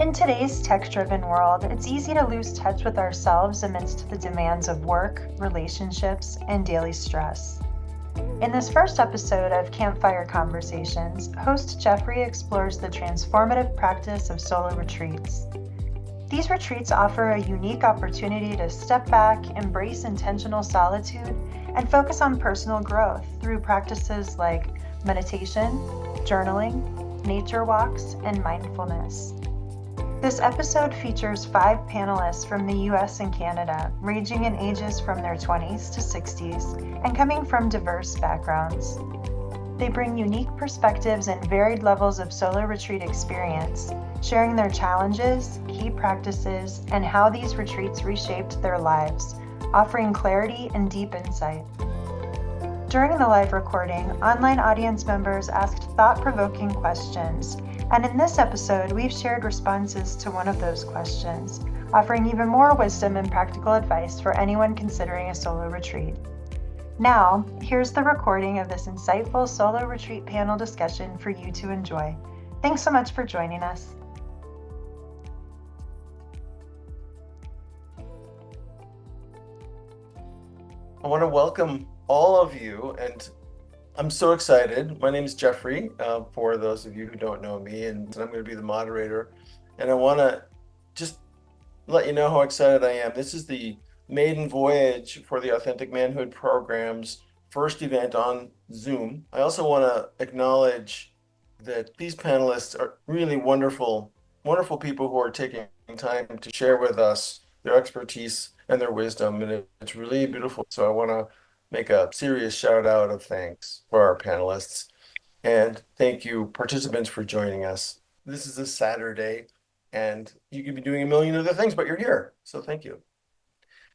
In today's tech-driven world, it's easy to lose touch with ourselves amidst the demands of work, relationships, and daily stress. In this first episode of Campfire Conversations, host Jeffrey explores the transformative practice of solo retreats. These retreats offer a unique opportunity to step back, embrace intentional solitude, and focus on personal growth through practices like meditation, journaling, nature walks, and mindfulness. This episode features 5 panelists from the US and Canada, ranging in ages from their 20s to 60s, and coming from diverse backgrounds. They bring unique perspectives and varied levels of solo retreat experience, sharing their challenges, key practices, and how these retreats reshaped their lives, offering clarity and deep insight. During the live recording, online audience members asked thought-provoking questions, and in this episode, we've shared responses to one of those questions, offering even more wisdom and practical advice for anyone considering a solo retreat. Now, here's the recording of this insightful solo retreat panel discussion for you to enjoy. Thanks so much for joining us. I want to welcome all of you, and I'm so excited. My name is Jeffrey, for those of you who don't know me, and I'm going to be the moderator. And I want to just let you know how excited I am. This is the maiden voyage for the Authentic Manhood program's first event on Zoom. I also want to acknowledge that these panelists are really wonderful, wonderful people who are taking time to share with us their expertise and their wisdom, and it's really beautiful. So I want to make a serious shout out of thanks for our panelists, and thank you participants for joining us. This is a Saturday, and you could be doing a million other things, but you're here, so thank you.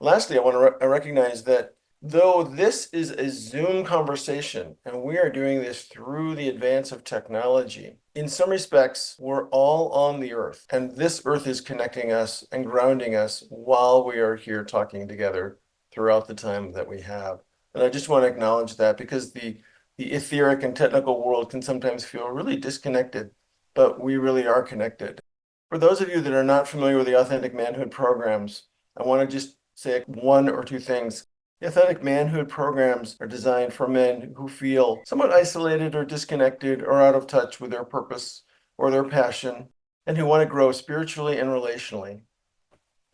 Lastly, I want to recognize that though this is a Zoom conversation and we are doing this through the advance of technology, in some respects, we're all on the earth, and this earth is connecting us and grounding us while we are here talking together throughout the time that we have. And I just want to acknowledge that because the etheric and technical world can sometimes feel really disconnected, but we really are connected. For those of you that are not familiar with the Authentic Manhood programs, I want to just say one or two things. The Authentic Manhood programs are designed for men who feel somewhat isolated or disconnected or out of touch with their purpose or their passion, and who want to grow spiritually and relationally.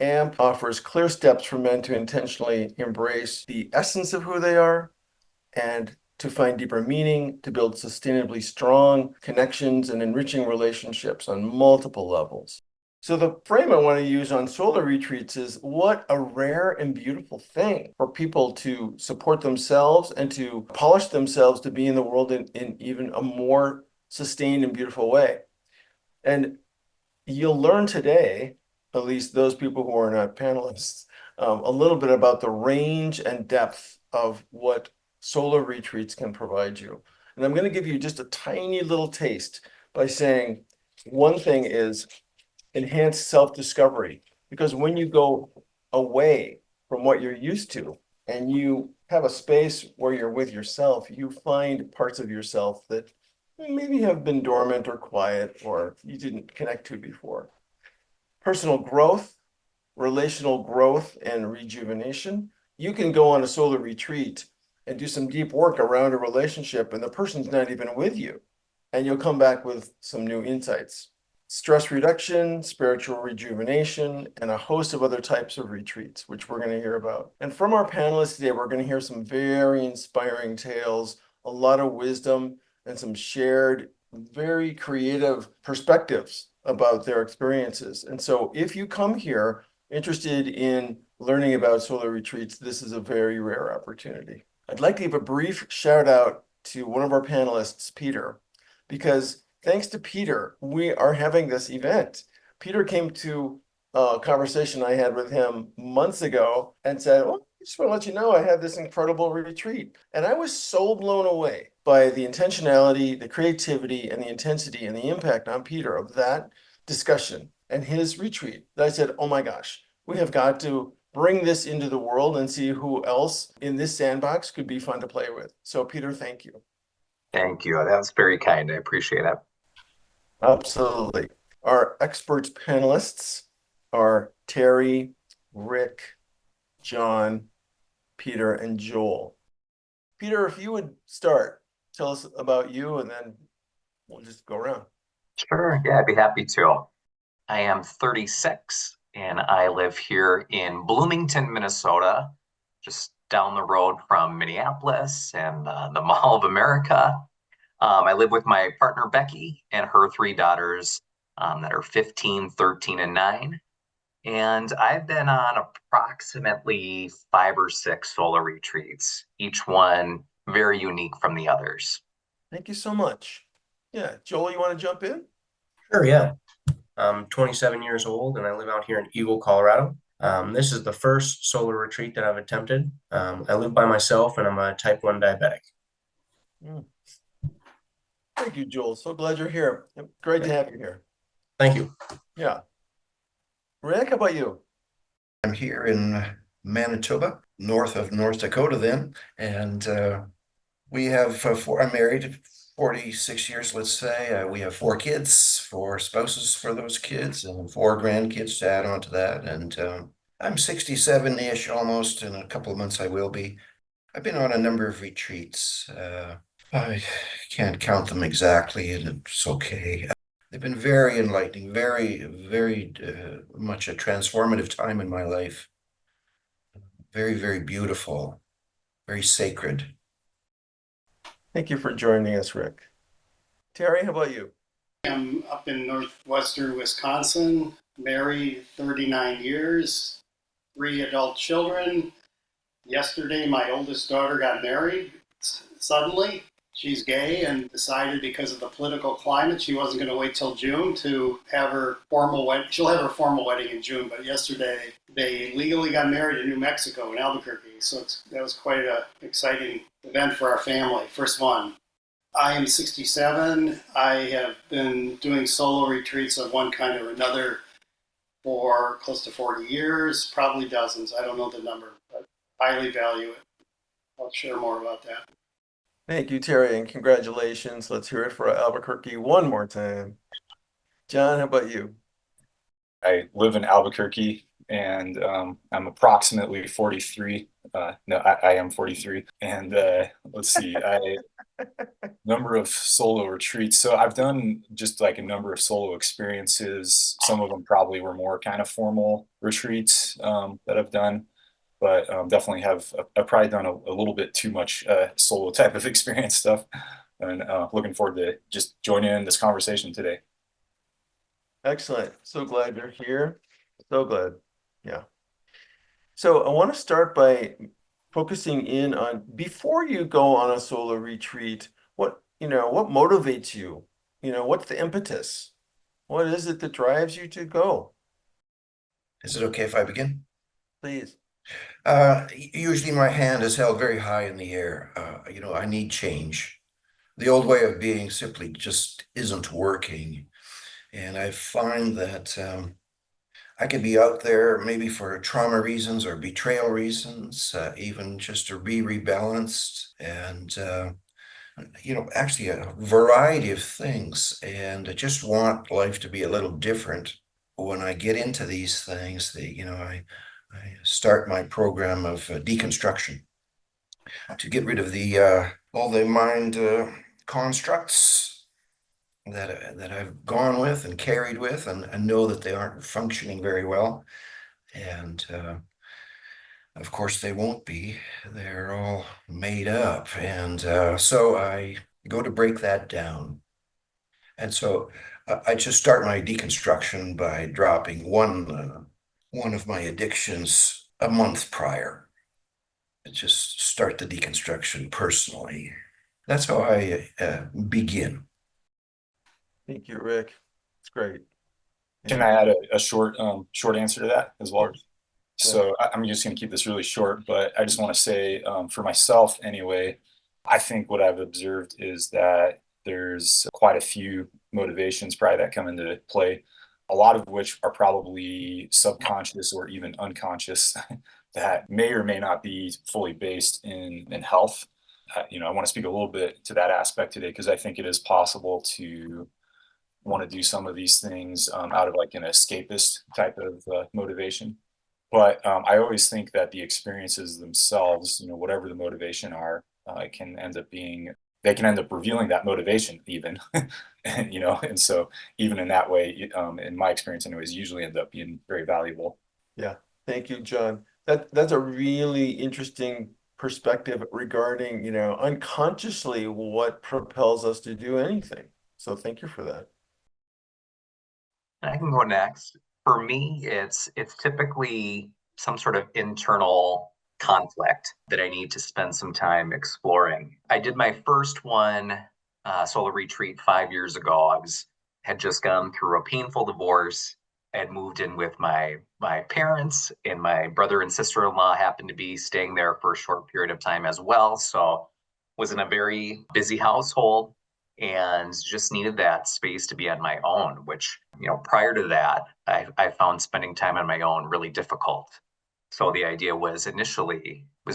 AMP offers clear steps for men to intentionally embrace the essence of who they are and to find deeper meaning, to build sustainably strong connections and enriching relationships on multiple levels. So the frame I want to use on solo retreats is what a rare and beautiful thing for people to support themselves and to polish themselves to be in the world in even a more sustained and beautiful way. And you'll learn today, at least those people who are not panelists, a little bit about the range and depth of what solo retreats can provide you. And I'm going to give you just a tiny little taste by saying one thing is enhanced self-discovery, because when you go away from what you're used to and you have a space where you're with yourself, you find parts of yourself that maybe have been dormant or quiet or you didn't connect to before. Personal growth, relational growth, and rejuvenation. You can go on a solo retreat and do some deep work around a relationship and the person's not even with you, and you'll come back with some new insights. Stress reduction, spiritual rejuvenation, and a host of other types of retreats, which we're going to hear about. And from our panelists today, we're going to hear some very inspiring tales, a lot of wisdom, and some shared, very creative perspectives about their experiences. And so if you come here interested in learning about solo retreats, this is a very rare opportunity. I'd like to give a brief shout out to one of our panelists, Peter, because thanks to Peter, we are having this event. Peter came to a conversation I had with him months ago and said, well, I just want to let you know I had this incredible retreat. And I was so blown away by the intentionality, the creativity, and the intensity and the impact on Peter of that discussion and his retreat that I said, oh my gosh, we have got to bring this into the world and see who else in this sandbox could be fun to play with. So Peter, thank you. Thank you. That's very kind. I appreciate it. Absolutely. Our expert panelists are Terry, Rick, John, Peter, and Joel. Peter, if you would start, tell us about you, and then we'll just go around. Sure, yeah, I'd be happy to. I am 36 and I live here in Bloomington, Minnesota, just down the road from Minneapolis and the Mall of America. I live with my partner Becky and her three daughters that are 15, 13, and 9. And I've been on approximately 5 or 6 solo retreats, each one very unique from the others. Thank you so much. Yeah, Joel, you want to jump in? Sure, yeah. I'm 27 years old and I live out here in Eagle, Colorado. This is the first solar retreat that I've attempted. I live by myself and I'm a type 1 diabetic. Mm. Thank you, Joel. So glad you're here. Great to have you here. Thank you. Yeah. Rick, how about you? I'm here in Manitoba, north of North Dakota then, and we have I'm married 46 years, let's say. We have 4 kids, 4 spouses for those kids, and 4 grandkids to add on to that. And I'm 67-ish almost. In a couple of months I will be. I've been on a number of retreats. I can't count them exactly, and it's okay. They've been very enlightening, very much a transformative time in my life. Very, very beautiful, very sacred. Thank you for joining us, Rick. Terry, how about you? I'm up in northwestern Wisconsin, married 39 years, 3 adult children. Yesterday, my oldest daughter got married suddenly. She's gay and decided because of the political climate she wasn't going to wait till June to have her formal wedding. She'll have her formal wedding in June, but yesterday they legally got married in New Mexico in Albuquerque. So that was quite an exciting event for our family, first one. I am 67. I have been doing solo retreats of one kind or another for close to 40 years, probably dozens. I don't know the number, but highly value it. I'll share more about that. Thank you, Terry, and congratulations. Let's hear it for Albuquerque one more time. John, how about you? I live in Albuquerque and I'm approximately 43. No, I am 43. And let's see, number of solo retreats. So I've done just like a number of solo experiences. Some of them probably were more kind of formal retreats that I've done, but definitely I've probably done a little bit too much solo type of experience stuff. And looking forward to just joining in this conversation today. Excellent. So glad you're here. So glad. Yeah. So I want to start by focusing in on, before you go on a solo retreat, what motivates you? What's the impetus? What is it that drives you to go? Is it okay if I begin? Please. Usually my hand is held very high in the air. I need change. The old way of being simply just isn't working. And I find that I could be out there maybe for trauma reasons or betrayal reasons, even just to be rebalanced and, actually a variety of things. And I just want life to be a little different. When I get into these things, I start my program of deconstruction to get rid of all the mind constructs that I've gone with and carried with and know that they aren't functioning very well. And of course they won't be. They're all made up. And so I go to break that down. And so I just start my deconstruction by dropping one of my addictions a month prior. Just start the deconstruction personally. That's how I begin. Thank you, Rick. It's great. Can I add a short answer to that as well? So I'm just going to keep this really short, but I just want to say for myself anyway, I think what I've observed is that there's quite a few motivations probably that come into play, a lot of which are probably subconscious or even unconscious that may or may not be fully based in health. I want to speak a little bit to that aspect today because I think it is possible to want to do some of these things out of like an escapist type of motivation. But I always think that the experiences themselves, whatever the motivation are, can end up being, they can end up revealing that motivation even, and so even in that way, in my experience anyways, usually end up being very valuable. Yeah, thank you, John. That's a really interesting perspective regarding, unconsciously what propels us to do anything. So thank you for that. I can go next. For me, it's typically some sort of internal conflict that I need to spend some time exploring. I did my first one, solo retreat 5 years ago. Had just gone through a painful divorce. I had moved in with my parents, and my brother and sister-in-law happened to be staying there for a short period of time as well. So was in a very busy household and just needed that space to be on my own, which, prior to that, I found spending time on my own really difficult. So the idea was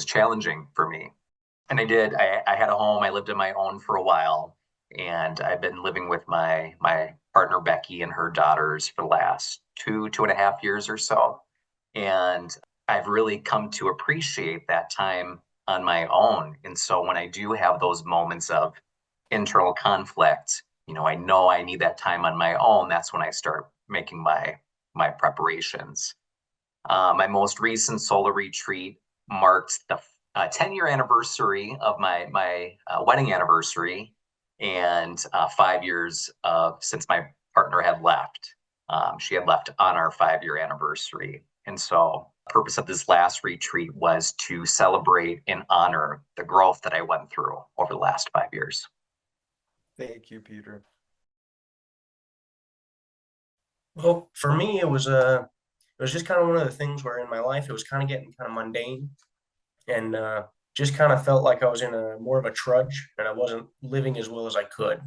challenging for me. And I did. I had a home. I lived on my own for a while, and I've been living with my partner Becky and her daughters for the last 2.5 years or so. And I've really come to appreciate that time on my own. And so when I do have those moments of internal conflict, I know I need that time on my own. That's when I start making my preparations. My most recent solo retreat marked the 10-year anniversary of my wedding anniversary, and 5 years since my partner had left. She had left on our 5-year anniversary, and so the purpose of this last retreat was to celebrate and honor the growth that I went through over the last 5 years. Thank you, Peter. Well, for me, it was just kind of one of the things where in my life it was kind of getting kind of mundane, and just kind of felt like I was in a more of a trudge, and I wasn't living as well as I could.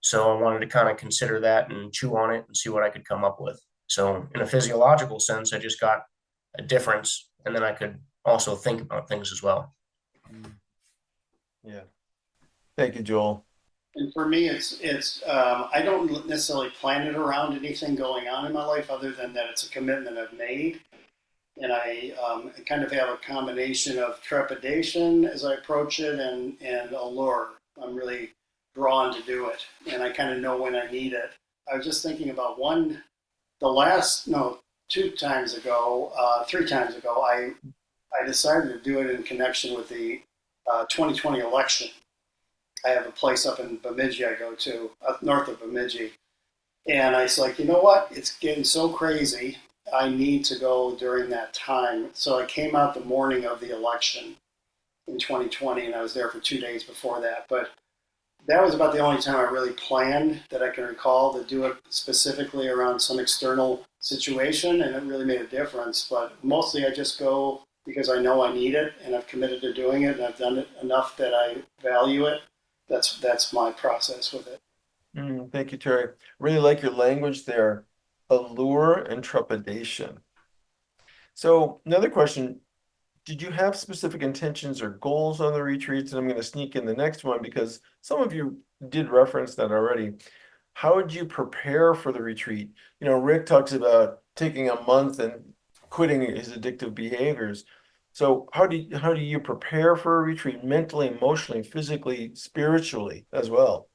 So I wanted to kind of consider that and chew on it and see what I could come up with. So in a physiological sense, I just got a difference, and then I could also think about things as well. Yeah. Thank you, Joel. And for me, I don't necessarily plan it around anything going on in my life other than that it's a commitment I've made. And I kind of have a combination of trepidation as I approach it and allure. I'm really drawn to do it, and I kind of know when I need it. I was just thinking about 3 times ago, I decided to do it in connection with the 2020 election. I have a place up in Bemidji I go to, up north of Bemidji. And I was like, you know what? It's getting so crazy. I need to go during that time. So I came out the morning of the election in 2020, and I was there for 2 days before that. But that was about the only time I really planned that I can recall to do it specifically around some external situation, and it really made a difference. But mostly I just go because I know I need it, and I've committed to doing it, and I've done it enough that I value it. That's my process with it. Thank you, Terry. Really like your language there. Allure and trepidation. So another question, did you have specific intentions or goals on the retreats? And I'm going to sneak in the next one because some of you did reference that already. How would you prepare for the retreat? Rick talks about taking a month and quitting his addictive behaviors. So how do you prepare for a retreat mentally, emotionally, physically, spiritually as well?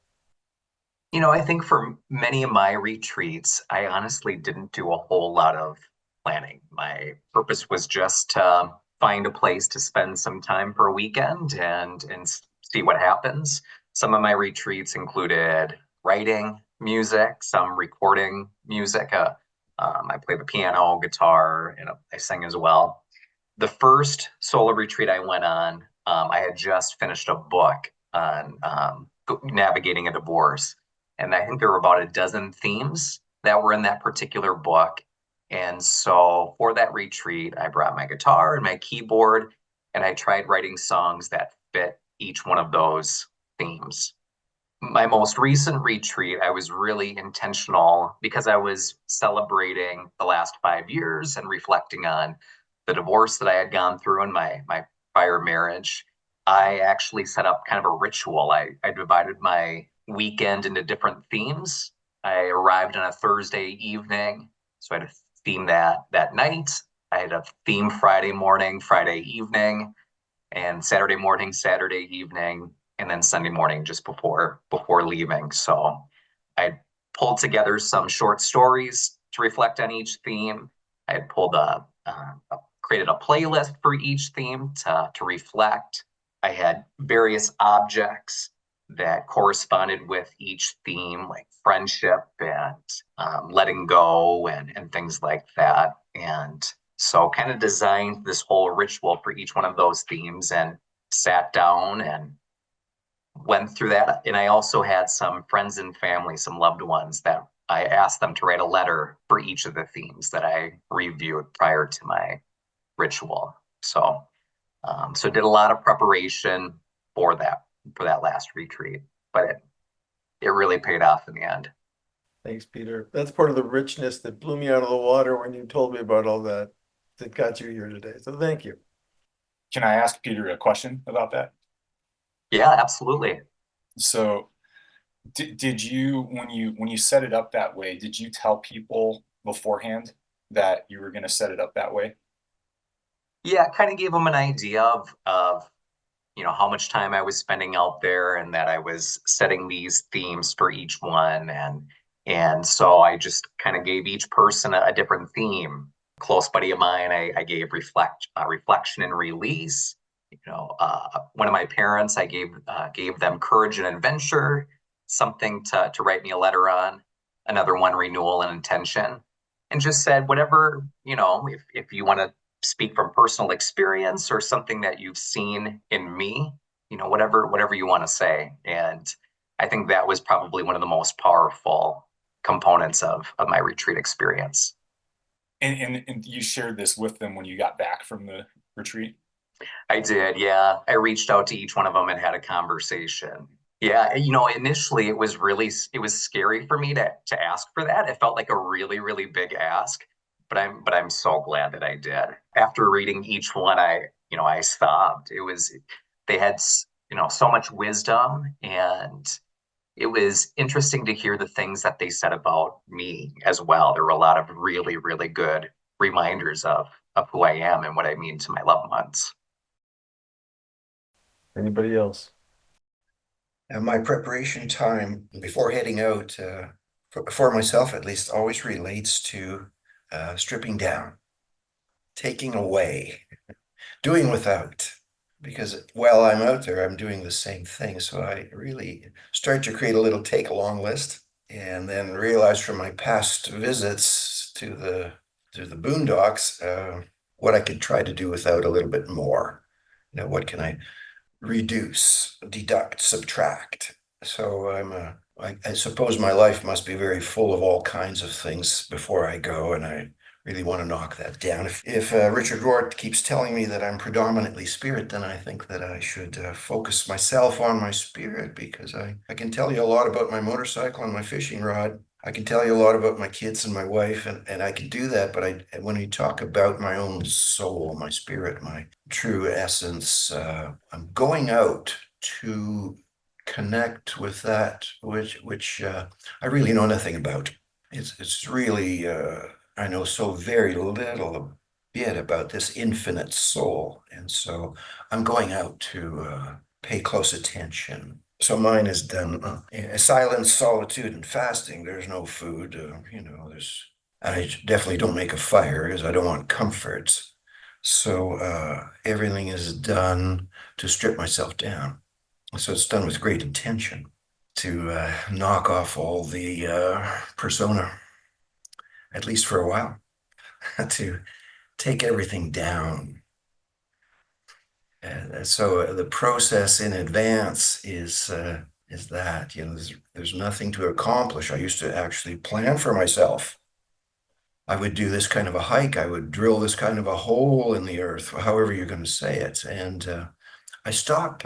I think for many of my retreats, I honestly didn't do a whole lot of planning. My purpose was just to find a place to spend some time for a weekend and see what happens. Some of my retreats included writing music, some recording music. I play the piano, guitar, and I sing as well. The first solo retreat I went on, I had just finished a book on navigating a divorce. And I think there were about a dozen themes that were in that particular book. And so for that retreat, I brought my guitar and my keyboard, and I tried writing songs that fit each one of those themes. My most recent retreat, I was really intentional because I was celebrating the last 5 years and reflecting on the divorce that I had gone through in my prior marriage. I actually set up kind of a ritual. I divided my weekend into different themes, I arrived on a Thursday evening, so I had a theme that night. I had a theme Friday morning, Friday evening, and Saturday morning, Saturday evening, and then Sunday morning just before leaving. So I pulled together some short stories to reflect on each theme. I had created a playlist for each theme to reflect. I had various objects that corresponded with each theme, like friendship and letting go and things like that. And so kind of designed this whole ritual for each one of those themes and sat down and went through that. And I also had some friends and family, some loved ones that I asked them to write a letter for each of the themes that I reviewed prior to my ritual. So did a lot of preparation for that last retreat, but it really paid off in the end. Thanks, Peter. That's part of the richness that blew me out of the water when you told me about all that got you here today. So thank you. Can I ask Peter a question about that? Yeah, absolutely. So did you when you set it up that way, did you tell people beforehand that you were going to set it up that way? Yeah, kind of gave them an idea of how much time I was spending out there and that I was setting these themes for each one. And so I just kind of gave each person a different theme. Close buddy of mine, I gave reflection and release. One of my parents, I gave them courage and adventure, something to write me a letter on. Another one, renewal and intention, and just said whatever, if you want to speak from personal experience or something that you've seen in me, whatever you want to say. And I think that was probably one of the most powerful components of my retreat experience. And you shared this with them when you got back from the retreat? I did, yeah. I reached out to each one of them and had a conversation. Yeah, initially it was scary for me to ask for that. It felt like a really, really big ask, but I'm so glad that I did. After reading each one, I sobbed. They had so much wisdom, and it was interesting to hear the things that they said about me as well. There were a lot of really, really good reminders of who I am and what I mean to my loved ones. Anybody else? And my preparation time before heading out, for myself at least, always relates to stripping down, taking away, doing without. Because while I'm out there, I'm doing the same thing. So I really start to create a little take-along list, and then realize from my past visits to the boondocks, what I could try to do without a little bit more. What can I reduce, deduct, subtract? So I suppose my life must be very full of all kinds of things before I go, and I really want to knock that down. If Richard Rohr keeps telling me that I'm predominantly spirit, then I think that I should focus myself on my spirit, because I can tell you a lot about my motorcycle and my fishing rod. I can tell you a lot about my kids and my wife, and I can do that. But when you talk about my own soul, my spirit, my true essence, I'm going out to connect with that which I really know nothing about. It's really I know so very little a bit about this infinite soul, and so I'm going out to pay close attention. So mine is done silence, solitude, and fasting. There's no food, I definitely don't make a fire because I don't want comforts. So everything is done to strip myself down. So it's done with great intention to knock off all the persona, at least for a while, to take everything down. So the process in advance is that, there's nothing to accomplish. I used to actually plan for myself. I would do this kind of a hike. I would drill this kind of a hole in the earth, however you're going to say it. And I stop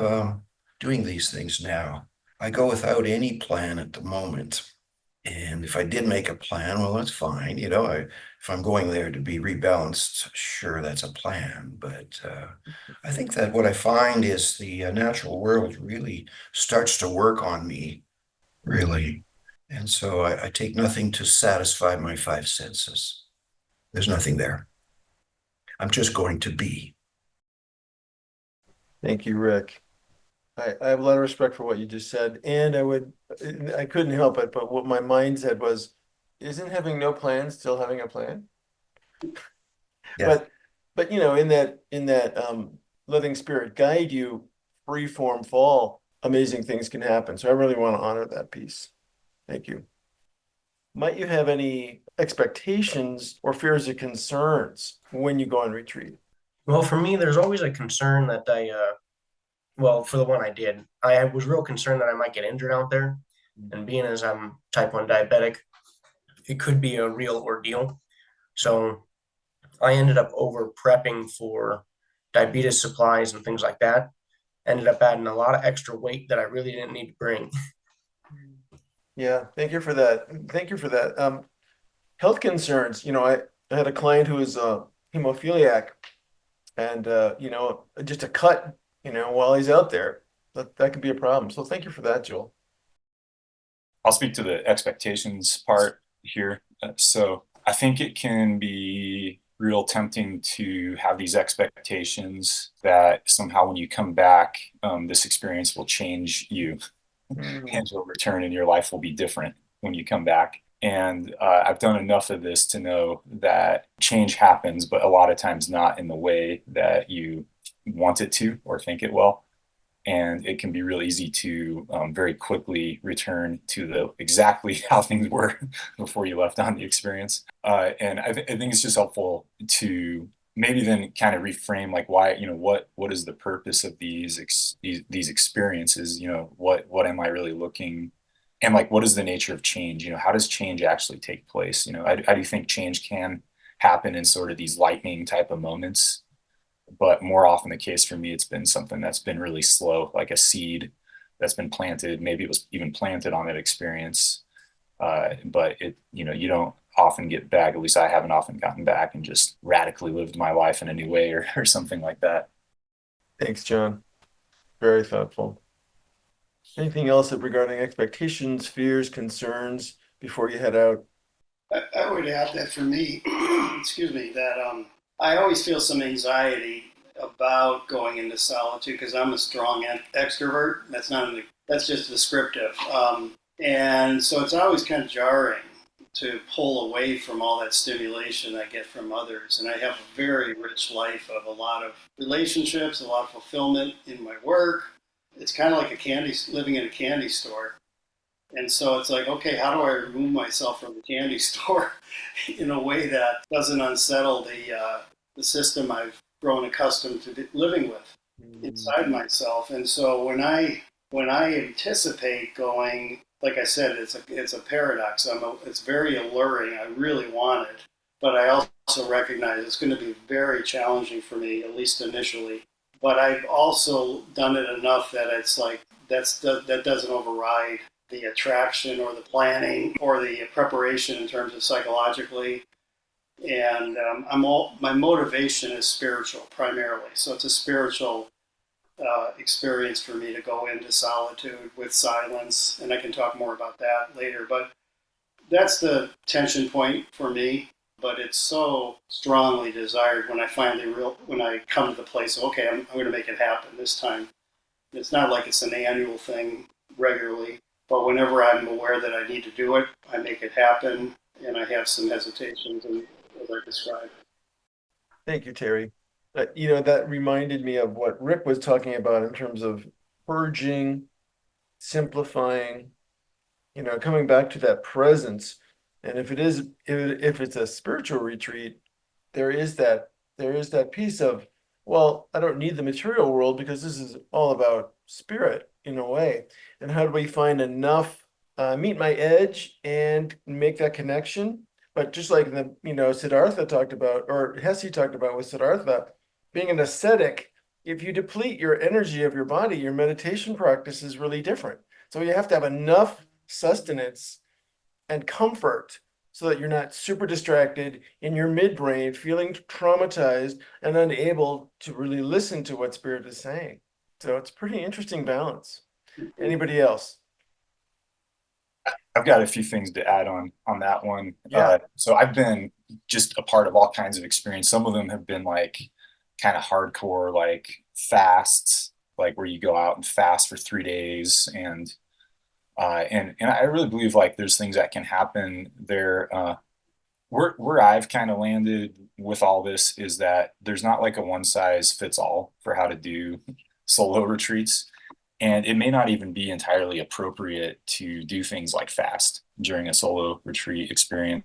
doing these things now. I go without any plan at the moment. And if I did make a plan, well, that's fine. If I'm going there to be rebalanced, sure, that's a plan. But I think that what I find is the natural world really starts to work on me, really. And so I take nothing to satisfy my five senses. There's nothing there. I'm just going to be. Thank you, Rick. I have a lot of respect for what you just said, and I couldn't help it, but what my mind said was, isn't having no plan still having a plan? Yeah. But in that letting spirit guide you, free form fall, amazing things can happen. So I really want to honor that piece. Thank you. Might you have any expectations or fears or concerns when you go on retreat? Well, for me, there's always a concern that well, for the one I did, I was real concerned that I might get injured out there. And being as I'm type 1 diabetic, it could be a real ordeal. So I ended up over prepping for diabetes supplies and things like that. Ended up adding a lot of extra weight that I really didn't need to bring. Yeah, thank you for that. Thank you for that. Health concerns, I had a client who was a hemophiliac and just a cut, while he's out there, that could be a problem. So thank you for that, Joel. I'll speak to the expectations part here. So I think it can be real tempting to have these expectations that somehow when you come back, this experience will change you and you'll return and your life will be different when you come back. And I've done enough of this to know that change happens, but a lot of times not in the way that you want it to or think it will. And it can be real easy to very quickly return to the exactly how things were before you left on the experience. And I think it's just helpful to maybe then kind of reframe like why, what is the purpose of these experiences? What am I really looking, and like what is the nature of change? How does change actually take place? I do think change can happen in sort of these lightning type of moments, but more often the case for me, it's been something that's been really slow, like a seed that's been planted. Maybe it was even planted on that experience, but you don't often get back. At least I haven't often gotten back and just radically lived my life in a new way or something like that. Thanks, John. Very thoughtful. Anything else regarding expectations, fears, concerns before you head out? I would add that for me, excuse me, that I always feel some anxiety about going into solitude because I'm a strong extrovert. That's just descriptive. And so it's always kind of jarring to pull away from all that stimulation I get from others. And I have a very rich life of a lot of relationships, a lot of fulfillment in my work. It's kind of like living in a candy store. And so it's like, okay, how do I remove myself from the candy store in a way that doesn't unsettle the system I've grown accustomed to living with inside myself? And so when I anticipate going, like I said, it's a paradox. It's very alluring. I really want it, but I also recognize it's going to be very challenging for me, at least initially. But I've also done it enough that it's like that doesn't override the attraction or the planning or the preparation in terms of psychologically. And my motivation is spiritual primarily. So it's a spiritual experience for me to go into solitude with silence. And I can talk more about that later. But that's the tension point for me. But it's so strongly desired when I come to the place of, okay, I'm going to make it happen this time. It's not like it's an annual thing regularly. But whenever I'm aware that I need to do it, I make it happen, and I have some hesitations, as I described. Thank you, Terry. That reminded me of what Rick was talking about in terms of purging, simplifying, coming back to that presence. And if it's a spiritual retreat, there is that piece of, well, I don't need the material world because this is all about spirit in a way. And how do we find enough, meet my edge and make that connection? But just like Siddhartha talked about, or Hesse talked about with Siddhartha, being an ascetic, if you deplete your energy of your body, your meditation practice is really different. So you have to have enough sustenance and comfort so that you're not super distracted in your midbrain, feeling traumatized and unable to really listen to what spirit is saying. So it's a pretty interesting balance. Anybody else? I've got a few things to add on that one. Yeah. So I've been just a part of all kinds of experience. Some of them have been like kind of hardcore, like fasts, like where you go out and fast for 3 days, and I really believe like there's things that can happen there. Where I've kind of landed with all this is that there's not like a one size fits all for how to do solo retreats. And it may not even be entirely appropriate to do things like fast during a solo retreat experience.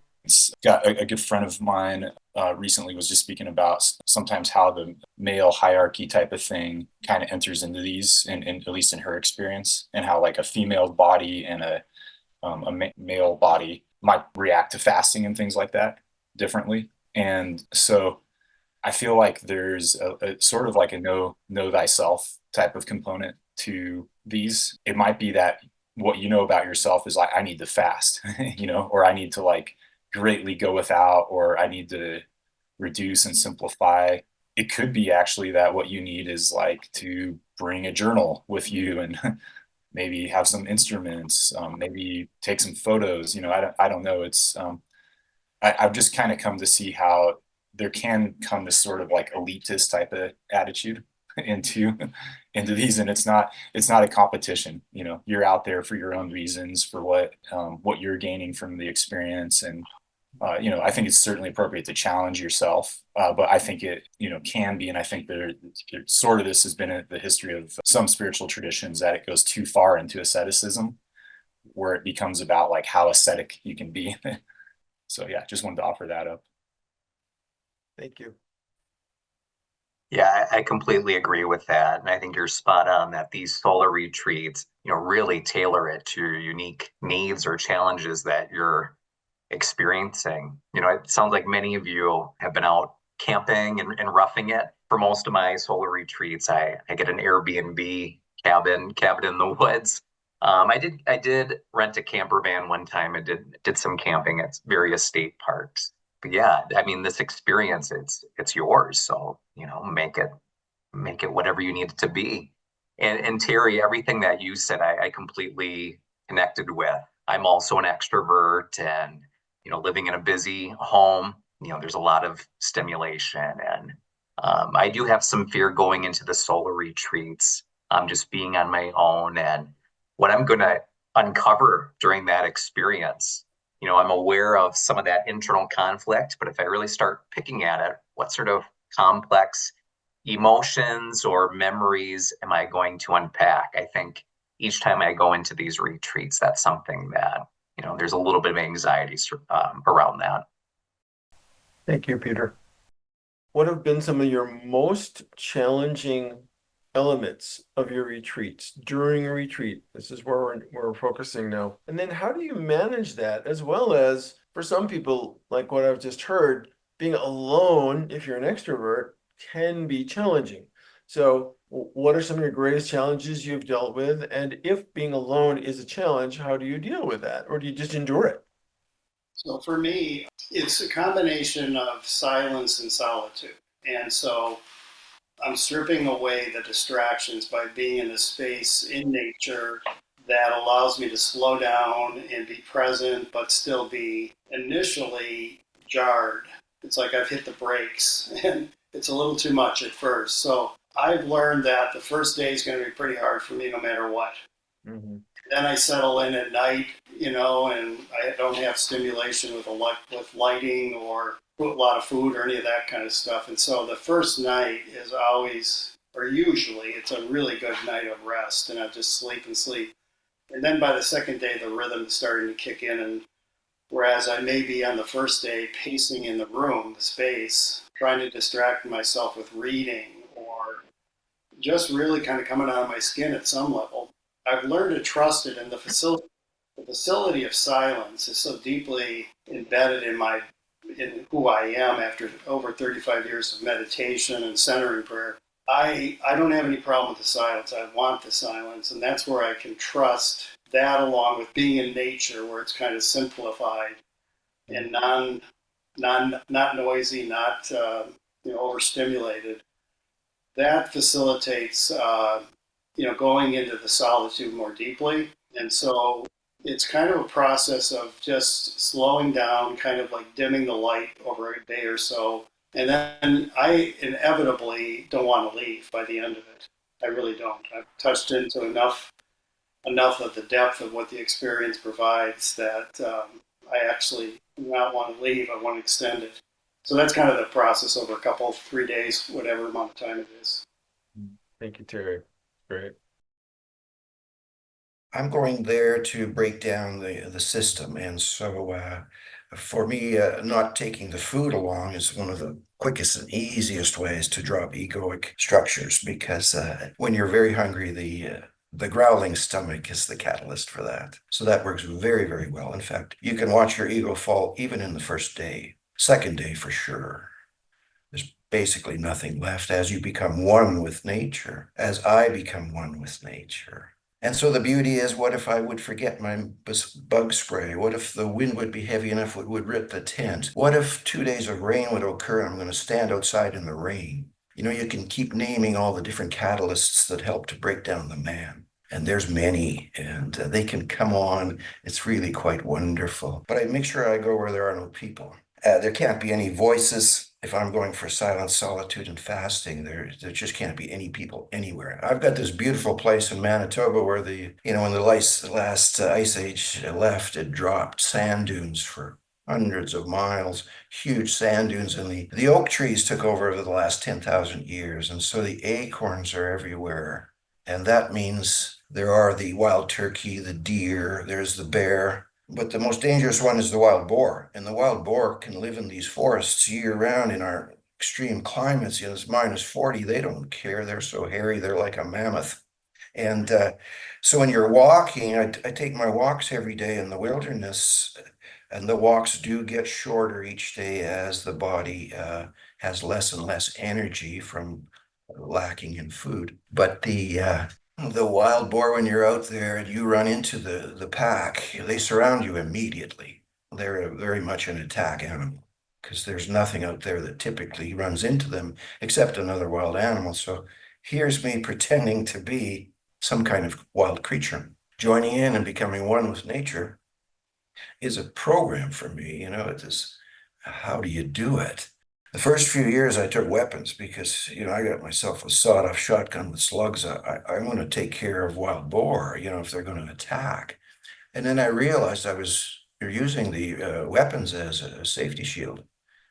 Got a good friend of mine recently was just speaking about sometimes how the male hierarchy type of thing kind of enters into these, and at least in her experience, and how like a female body and a male body might react to fasting and things like that differently. And so I feel like there's a sort of like a know thyself type of component to these. It might be that what you know about yourself is like, I need to fast, or I need to like greatly go without, or I need to reduce and simplify. It could be actually that what you need is like to bring a journal with you and maybe have some instruments, maybe take some photos. I don't know. I've just kind of come to see how there can come this sort of like elitist type of attitude into these, and it's not a competition. You're out there for your own reasons, for what you're gaining from the experience. And I think it's certainly appropriate to challenge yourself, but I think it can be, and I think sort of this has been the history of some spiritual traditions, that it goes too far into asceticism, where it becomes about like how ascetic you can be. So yeah, just wanted to offer that up. Thank you. Yeah, I completely agree with that. And I think you're spot on that these solar retreats, really tailor it to your unique needs or challenges that you're experiencing. It sounds like many of you have been out camping and roughing it. For most of my solar retreats, I get an Airbnb cabin in the woods. I did rent a camper van one time and did some camping at various state parks. But yeah, I mean, this experience, it's yours. So, make it whatever you need it to be. And Terry, everything that you said, I completely connected with. I'm also an extrovert, and living in a busy home, there's a lot of stimulation, and I do have some fear going into the solar retreats. Just being on my own, and what I'm going to uncover during that experience. I'm aware of some of that internal conflict, but if I really start picking at it, what sort of complex emotions or memories am I going to unpack? I think each time I go into these retreats, that's something that, there's a little bit of anxiety around that. Thank you, Peter. What have been some of your most challenging elements of your retreats during a retreat? This is where we're focusing now. And then how do you manage that, as well as, for some people, like what I've just heard, being alone, if you're an extrovert, can be challenging. So what are some of your greatest challenges you've dealt with? And if being alone is a challenge, how do you deal with that? Or do you just endure it? So for me, it's a combination of silence and solitude. And so I'm stripping away the distractions by being in a space in nature that allows me to slow down and be present, but still be initially jarred. It's like I've hit the brakes and it's a little too much at first. So I've learned that the first day is going to be pretty hard for me no matter what. Mm-hmm. Then I settle in at night, and I don't have stimulation with lighting or a lot of food or any of that kind of stuff. And so the first night is always, or usually, it's a really good night of rest, and I just sleep and sleep. And then by the second day, the rhythm is starting to kick in, and whereas I may be on the first day pacing in the room, the space, trying to distract myself with reading or just really kind of coming out of my skin at some level, I've learned to trust it, and the facility of silence is so deeply embedded in who I am after over 35 years of meditation and centering prayer. I don't have any problem with the silence. I want the silence, and that's where I can trust that, along with being in nature, where it's kind of simplified and not noisy, not overstimulated. That facilitates going into the solitude more deeply. And so It's kind of a process of just slowing down, kind of like dimming the light over a day or so. And then I inevitably don't want to leave by the end of it. I really don't. I've touched into enough of the depth of what the experience provides that I actually do not want to leave. I want to extend it. So that's kind of the process over a couple, 3 days, whatever amount of time it is. Thank you, Terry. Great. I'm going there to break down the system, and so for me, not taking the food along is one of the quickest and easiest ways to drop egoic structures, because when you're very hungry, the growling stomach is the catalyst for that. So that works very, very well. In fact, you can watch your ego fall even in the first day, second day for sure. There's basically nothing left as you become one with nature, as I become one with nature. And so the beauty is, what if I would forget my bug spray? What if the wind would be heavy enough it would rip the tent? What if 2 days of rain would occur and I'm going to stand outside in the rain? You know, you can keep naming all the different catalysts that help to break down the man. And there's many, and they can come on. It's really quite wonderful. But I make sure I go where there are no people. There can't be any voices. If I'm going for silence, solitude, and fasting, there just can't be any people anywhere. I've got this beautiful place in Manitoba where when the last ice age left, it dropped sand dunes for hundreds of miles, huge sand dunes, and the oak trees took over the last 10,000 years. And so the acorns are everywhere. And that means there are the wild turkey, the deer, there's the bear. But the most dangerous one is the wild boar. And the wild boar can live in these forests year round in our extreme climates. It's -40. They don't care. They're so hairy. They're like a mammoth. And so when you're walking, I take my walks every day in the wilderness, and the walks do get shorter each day as the body has less and less energy from lacking in food. But the wild boar, when you're out there and you run into the pack, they surround you immediately. They're very much an attack animal because there's nothing out there that typically runs into them except another wild animal. So here's me pretending to be some kind of wild creature. Joining in and becoming one with nature is a program for me. It is, how do you do it? The first few years I took weapons because, I got myself a sawed-off shotgun with slugs. I want to take care of wild boar, if they're going to attack. And then I realized I was using the weapons as a safety shield.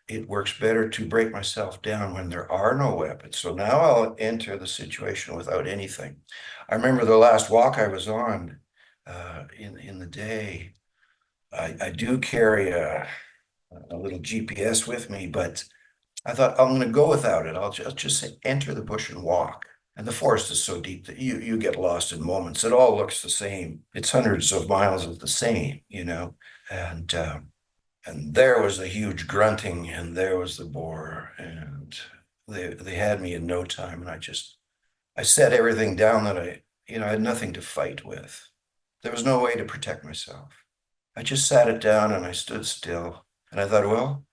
It works better to break myself down when there are no weapons. So now I'll enter the situation without anything. I remember the last walk I was on in the day. I do carry a little GPS with me, but I thought I'm going to go without it. I'll just say, enter the bush and walk. And the forest is so deep that you get lost in moments. It all looks the same. It's hundreds of miles of the same, And there was the huge grunting, and there was the boar, and they had me in no time. And I set everything down that I had nothing to fight with. There was no way to protect myself. I just sat it down and I stood still. And I thought, well,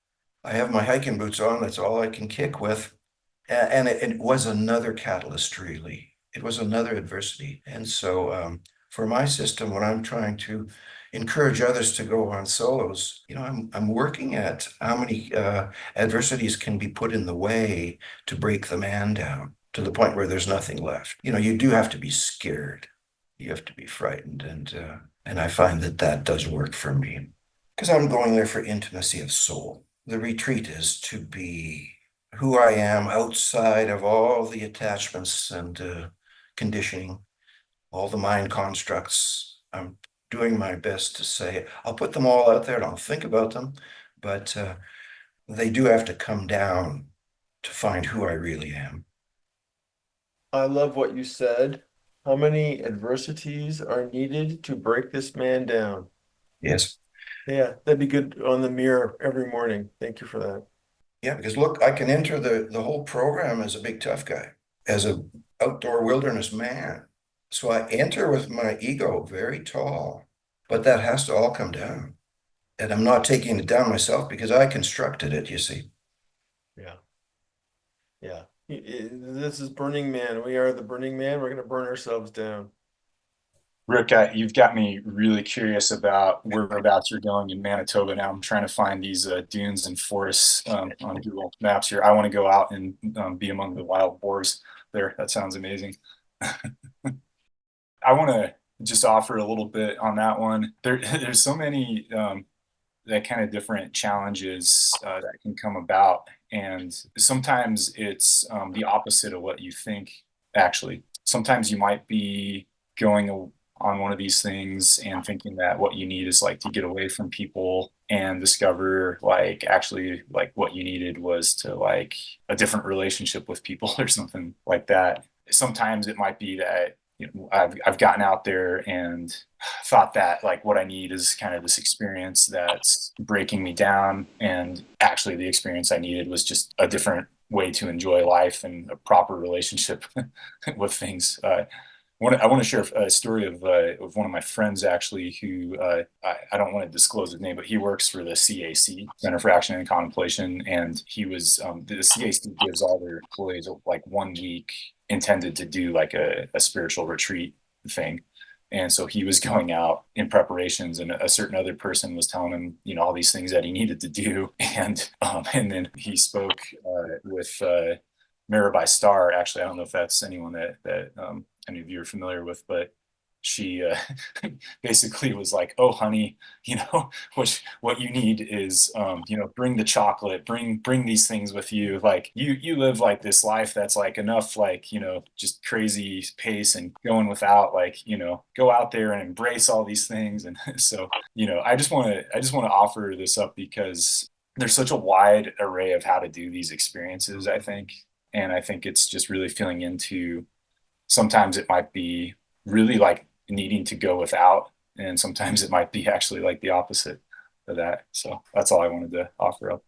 I have my hiking boots on. That's all I can kick with. And it was another catalyst, really. It was another adversity. And so for my system, when I'm trying to encourage others to go on solos, I'm working at how many adversities can be put in the way to break the man down to the point where there's nothing left. You do have to be scared. You have to be frightened. And I find that does work for me because I'm going there for intimacy of soul. The retreat is to be who I am outside of all the attachments and conditioning, all the mind constructs. I'm doing my best to say, I'll put them all out there and I'll think about them, but they do have to come down to find who I really am. I love what you said. How many adversities are needed to break this man down? Yes. Yeah, that'd be good on the mirror every morning. Thank you for that. Yeah, because look, I can enter the whole program as a big tough guy, as a outdoor wilderness man. So I enter with my ego very tall, but that has to all come down. And I'm not taking it down myself because I constructed it, you see. Yeah. Yeah. This is Burning Man. We are the Burning Man. We're going to burn ourselves down. Rick, you've got me really curious about whereabouts you're going in Manitoba now. I'm trying to find these dunes and forests on Google Maps here. I want to go out and be among the wild boars there. That sounds amazing. I want to just offer a little bit on that one. There's so many that kind of different challenges that can come about, and sometimes it's the opposite of what you think. Actually, sometimes you might be going on one of these things and thinking that what you need is like to get away from people and discover like actually like what you needed was to like a different relationship with people or something like that. Sometimes it might be that I've gotten out there and thought that like what I need is kind of this experience that's breaking me down, and actually the experience I needed was just a different way to enjoy life and a proper relationship with things. I want to share a story of one of my friends actually who I don't want to disclose his name, but he works for the CAC, Center for Action and Contemplation, and he was the CAC gives all their employees like 1 week intended to do like a spiritual retreat thing. And so he was going out in preparations, and a certain other person was telling him, all these things that he needed to do. And then he spoke with Mirabai Starr. Actually, I don't know if that's anyone that any of you are familiar with, but she basically was like, "Oh, honey, what you need is, bring the chocolate, bring these things with you. Like you live like this life that's like enough, like just crazy pace and going without, like go out there and embrace all these things." And so I just want to offer this up because there's such a wide array of how to do these experiences, I think, and I think it's just really feeling into. Sometimes it might be really like needing to go without, and sometimes it might be actually like the opposite of that. So that's all I wanted to offer up.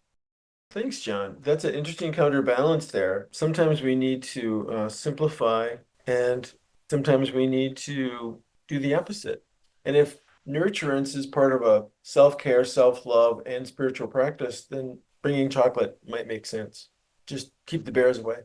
Thanks, John. That's an interesting counterbalance there. Sometimes we need to simplify, and sometimes we need to do the opposite. And if nurturance is part of a self-care, self-love, and spiritual practice, then bringing chocolate might make sense. Just keep the bears away.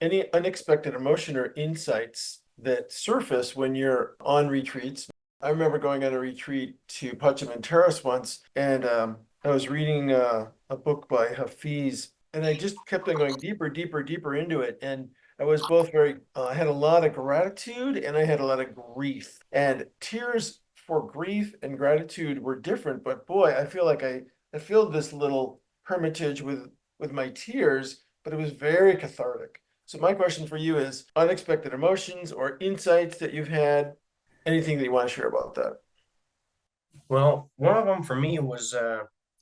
Any unexpected emotion or insights that surface when you're on retreats? I remember going on a retreat to Pachamenteras once, and I was reading a book by Hafiz, and I just kept on going deeper, deeper, deeper into it. And I was both I had a lot of gratitude and I had a lot of grief. And tears for grief and gratitude were different, but boy, I feel like I filled this little hermitage with my tears, but it was very cathartic. So my question for you is unexpected emotions or insights that you've had, anything that you want to share about that? Well, one of them for me was,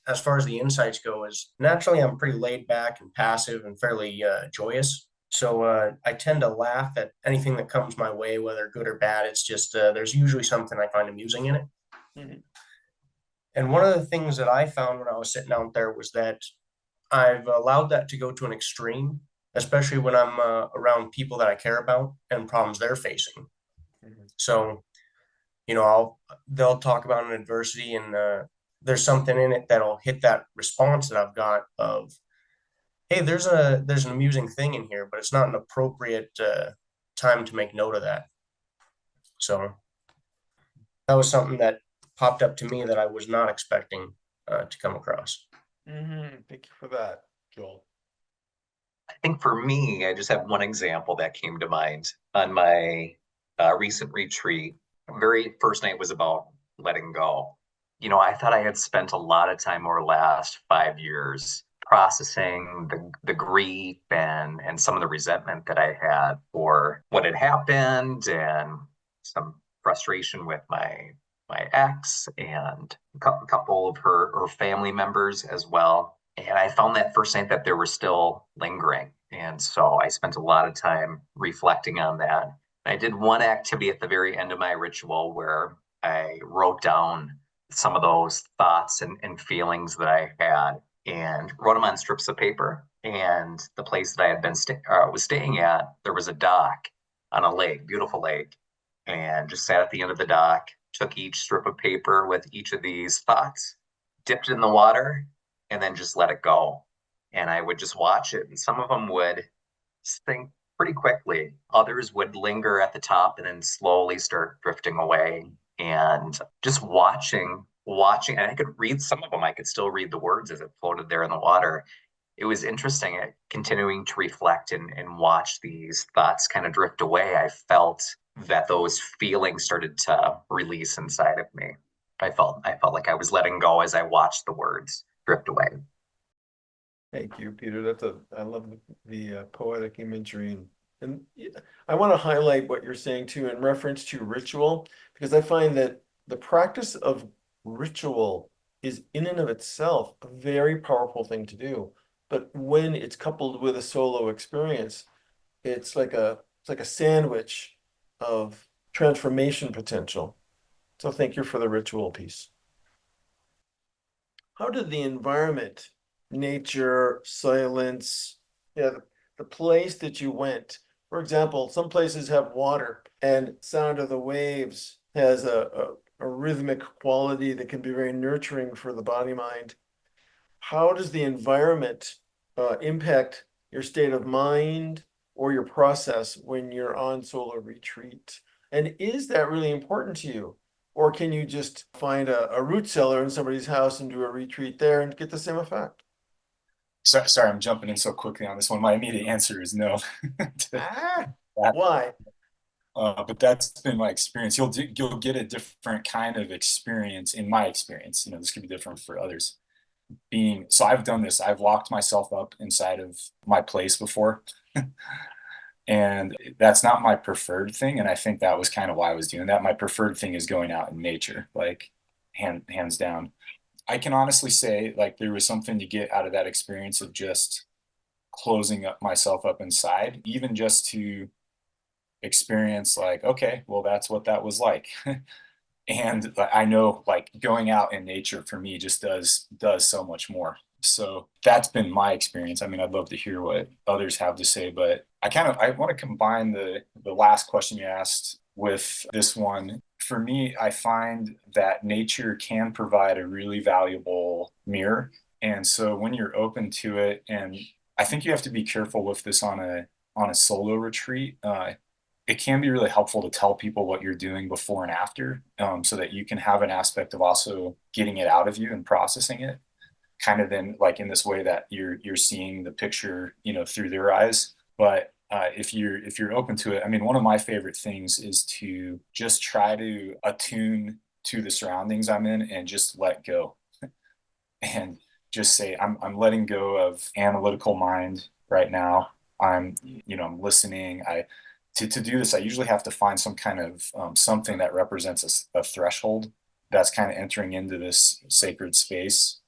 as far as the insights go, is naturally I'm pretty laid back and passive and fairly joyous. So I tend to laugh at anything that comes my way, whether good or bad. It's just there's usually something I find amusing in it. Mm-hmm. And one of the things that I found when I was sitting out there was that I've allowed that to go to an extreme, especially when I'm around people that I care about and problems they're facing. Mm-hmm. So, they'll talk about an adversity, and there's something in it that'll hit that response that I've got of, hey, there's an amusing thing in here, but it's not an appropriate time to make note of that. So that was something that popped up to me that I was not expecting to come across. Mm-hmm. Thank you for that, Joel. I think for me, I just have one example that came to mind on my recent retreat. Very first night was about letting go. I thought I had spent a lot of time over the last 5 years processing the grief and some of the resentment that I had for what had happened, and some frustration with my ex and a couple of her family members as well. And I found that first night that they were still lingering. And so I spent a lot of time reflecting on that. I did one activity at the very end of my ritual where I wrote down some of those thoughts and feelings that I had and wrote them on strips of paper. And the place that I had been was staying at, there was a dock on a lake, beautiful lake, and just sat at the end of the dock, took each strip of paper with each of these thoughts, dipped it in the water, and then just let it go. And I would just watch it. And some of them would sink pretty quickly. Others would linger at the top and then slowly start drifting away. And just watching, and I could read some of them. I could still read the words as it floated there in the water. It was interesting continuing to reflect and watch these thoughts kind of drift away. I felt that those feelings started to release inside of me. I felt like I was letting go as I watched the words drift away. Thank you, Peter. I love the poetic imagery, and I want to highlight what you're saying too in reference to ritual, because I find that the practice of ritual is in and of itself a very powerful thing to do. But when it's coupled with a solo experience, it's like a sandwich of transformation potential. So thank you for the ritual piece. How did the environment, nature, silence, the place that you went, for example, some places have water and sound of the waves has a rhythmic quality that can be very nurturing for the body mind. How does the environment impact your state of mind or your process when you're on solo retreat? And is that really important to you? Or can you just find a root cellar in somebody's house and do a retreat there and get the same effect? Sorry, I'm jumping in so quickly on this one. My immediate answer is no. Why? But that's been my experience. You'll get a different kind of experience in my experience. This could be different for others. So I've done this. I've locked myself up inside of my place before. And that's not my preferred thing. And I think that was kind of why I was doing that. My preferred thing is going out in nature, like hands down. I can honestly say like there was something to get out of that experience of just closing up myself up inside, even just to experience like, okay, well, that's what that was like. And I know like going out in nature for me just does so much more. So that's been my experience. I mean, I'd love to hear what others have to say, but I want to combine the last question you asked with this one. For me, I find that nature can provide a really valuable mirror. And so when you're open to it, and I think you have to be careful with this on a solo retreat. It can be really helpful to tell people what you're doing before and after, so that you can have an aspect of also getting it out of you and processing it, kind of then like in this way that you're seeing the picture, through their eyes. But if you're open to it, I mean, one of my favorite things is to just try to attune to the surroundings I'm in and just let go, and just say I'm letting go of analytical mind right now. I'm listening. To do this, I usually have to find some kind of something that represents a threshold that's kind of entering into this sacred space.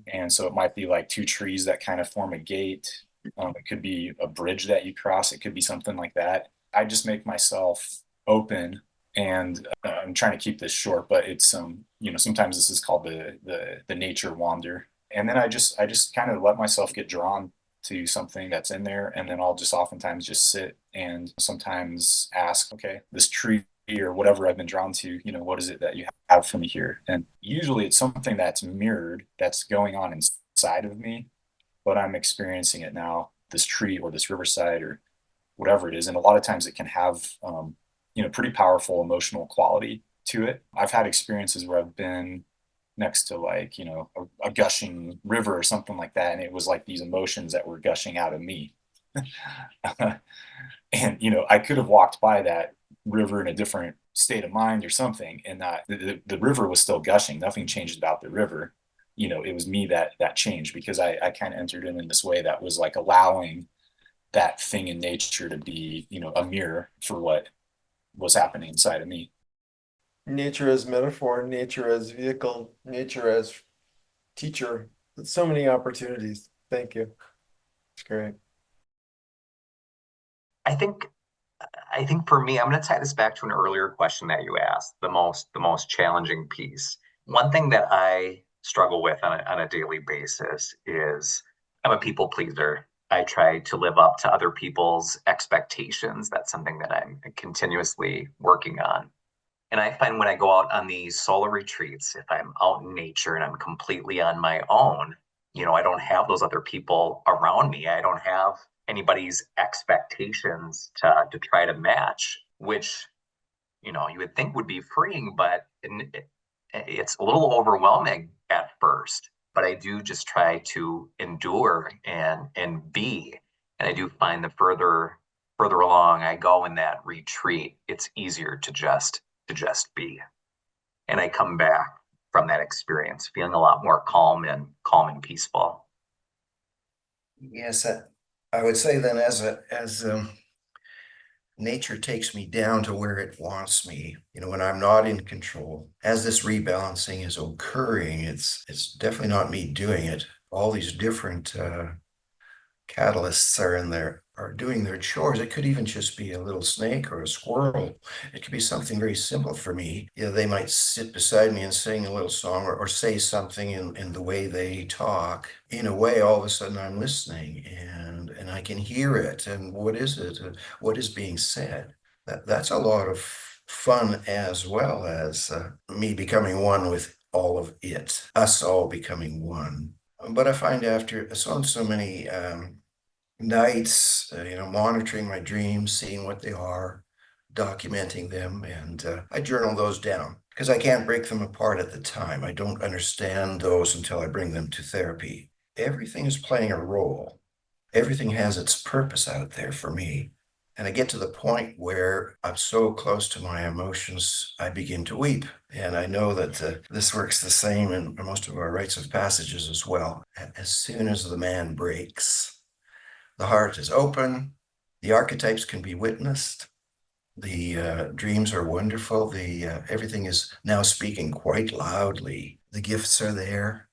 And so it might be like two trees that kind of form a gate. It could be a bridge that you cross. It could be something like that. I just make myself open, and I'm trying to keep this short, but it's sometimes this is called the nature wander. And then I just kind of let myself get drawn to something that's in there, and then I'll just oftentimes just sit and sometimes ask, okay, this tree or whatever I've been drawn to, what is it that you have for me here? And usually it's something that's mirrored, that's going on inside of me, but I'm experiencing it now, this tree or this riverside or whatever it is. And a lot of times it can have pretty powerful emotional quality to it. I've had experiences where I've been next to like, a gushing river or something like that. And it was like these emotions that were gushing out of me. And, I could have walked by that river in a different state of mind or something. And the river was still gushing. Nothing changed about the river. It was me that changed, because I kind of entered in this way that was like allowing that thing in nature to be, a mirror for what was happening inside of me. Nature as metaphor, nature as vehicle, nature as teacher. So many opportunities. Thank you. It's great. I think for me, I'm going to tie this back to an earlier question that you asked, the most challenging piece. One thing that I struggle with on a daily basis is I'm a people pleaser. I try to live up to other people's expectations. That's something that I'm continuously working on. And I find when I go out on these solo retreats, if I'm out in nature and I'm completely on my own, I don't have those other people around me. I don't have anybody's expectations to try to match, which, you know, you would think would be freeing, but it's a little overwhelming at first. But I do just try to endure and be. And I do find the further along I go in that retreat, it's easier to just be. And I come back from that experience feeling a lot more calm and peaceful. Yes, I would say then as nature takes me down to where it wants me, when I'm not in control, as this rebalancing is occurring, it's definitely not me doing it. All these different catalysts are doing their chores. It could even just be a little snake or a squirrel. It could be something very simple for me. They might sit beside me and sing a little song or say something in the way they talk. In a way, all of a sudden I'm listening and I can hear it. And what is it? What is being said? That's a lot of fun, as well as me becoming one with all of it, us all becoming one. But I find after so many nights, monitoring my dreams, seeing what they are, documenting them, and I journal those down because I can't break them apart at the time. I don't understand those until I bring them to therapy. Everything is playing a role. Everything has its purpose out there for me. And I get to the point where I'm so close to my emotions, I begin to weep. And I know that this works the same in most of our rites of passages as well. As soon as the man breaks, the heart is open, the archetypes can be witnessed, the dreams are wonderful, everything is now speaking quite loudly. The gifts are there.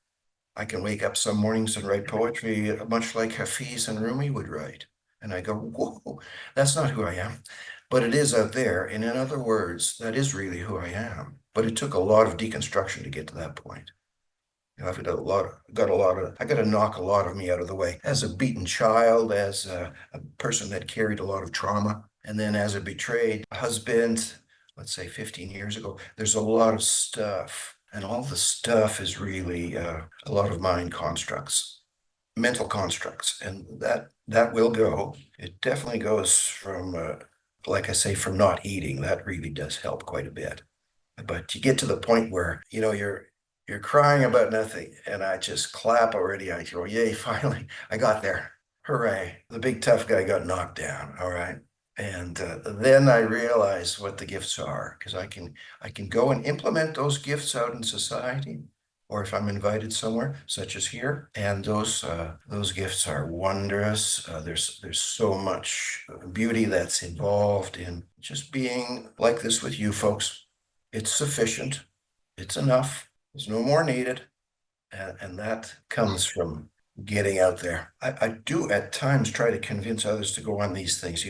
I can wake up some mornings and write poetry much like Hafiz and Rumi would write. And I go, whoa, that's not who I am. But it is out there. And in other words, that is really who I am. But it took a lot of deconstruction to get to that point. I've got I got to knock a lot of me out of the way. As a beaten child, as a person that carried a lot of trauma, and then as a betrayed husband, let's say 15 years ago, there's a lot of stuff. And all the stuff is really a lot of mind constructs, mental constructs, and that will go. It definitely goes from, like I say, from not eating. That really does help quite a bit. But you get to the point where you're crying about nothing, and I just clap already. I go, yay! Finally, I got there. Hooray! The big tough guy got knocked down. All right. And then I realize what the gifts are, because I can go and implement those gifts out in society, or if I'm invited somewhere, such as here, and those gifts are wondrous. There's so much beauty that's involved in just being like this with you folks. It's sufficient. It's enough. There's no more needed, and that comes from getting out there. I do at times try to convince others to go on these things,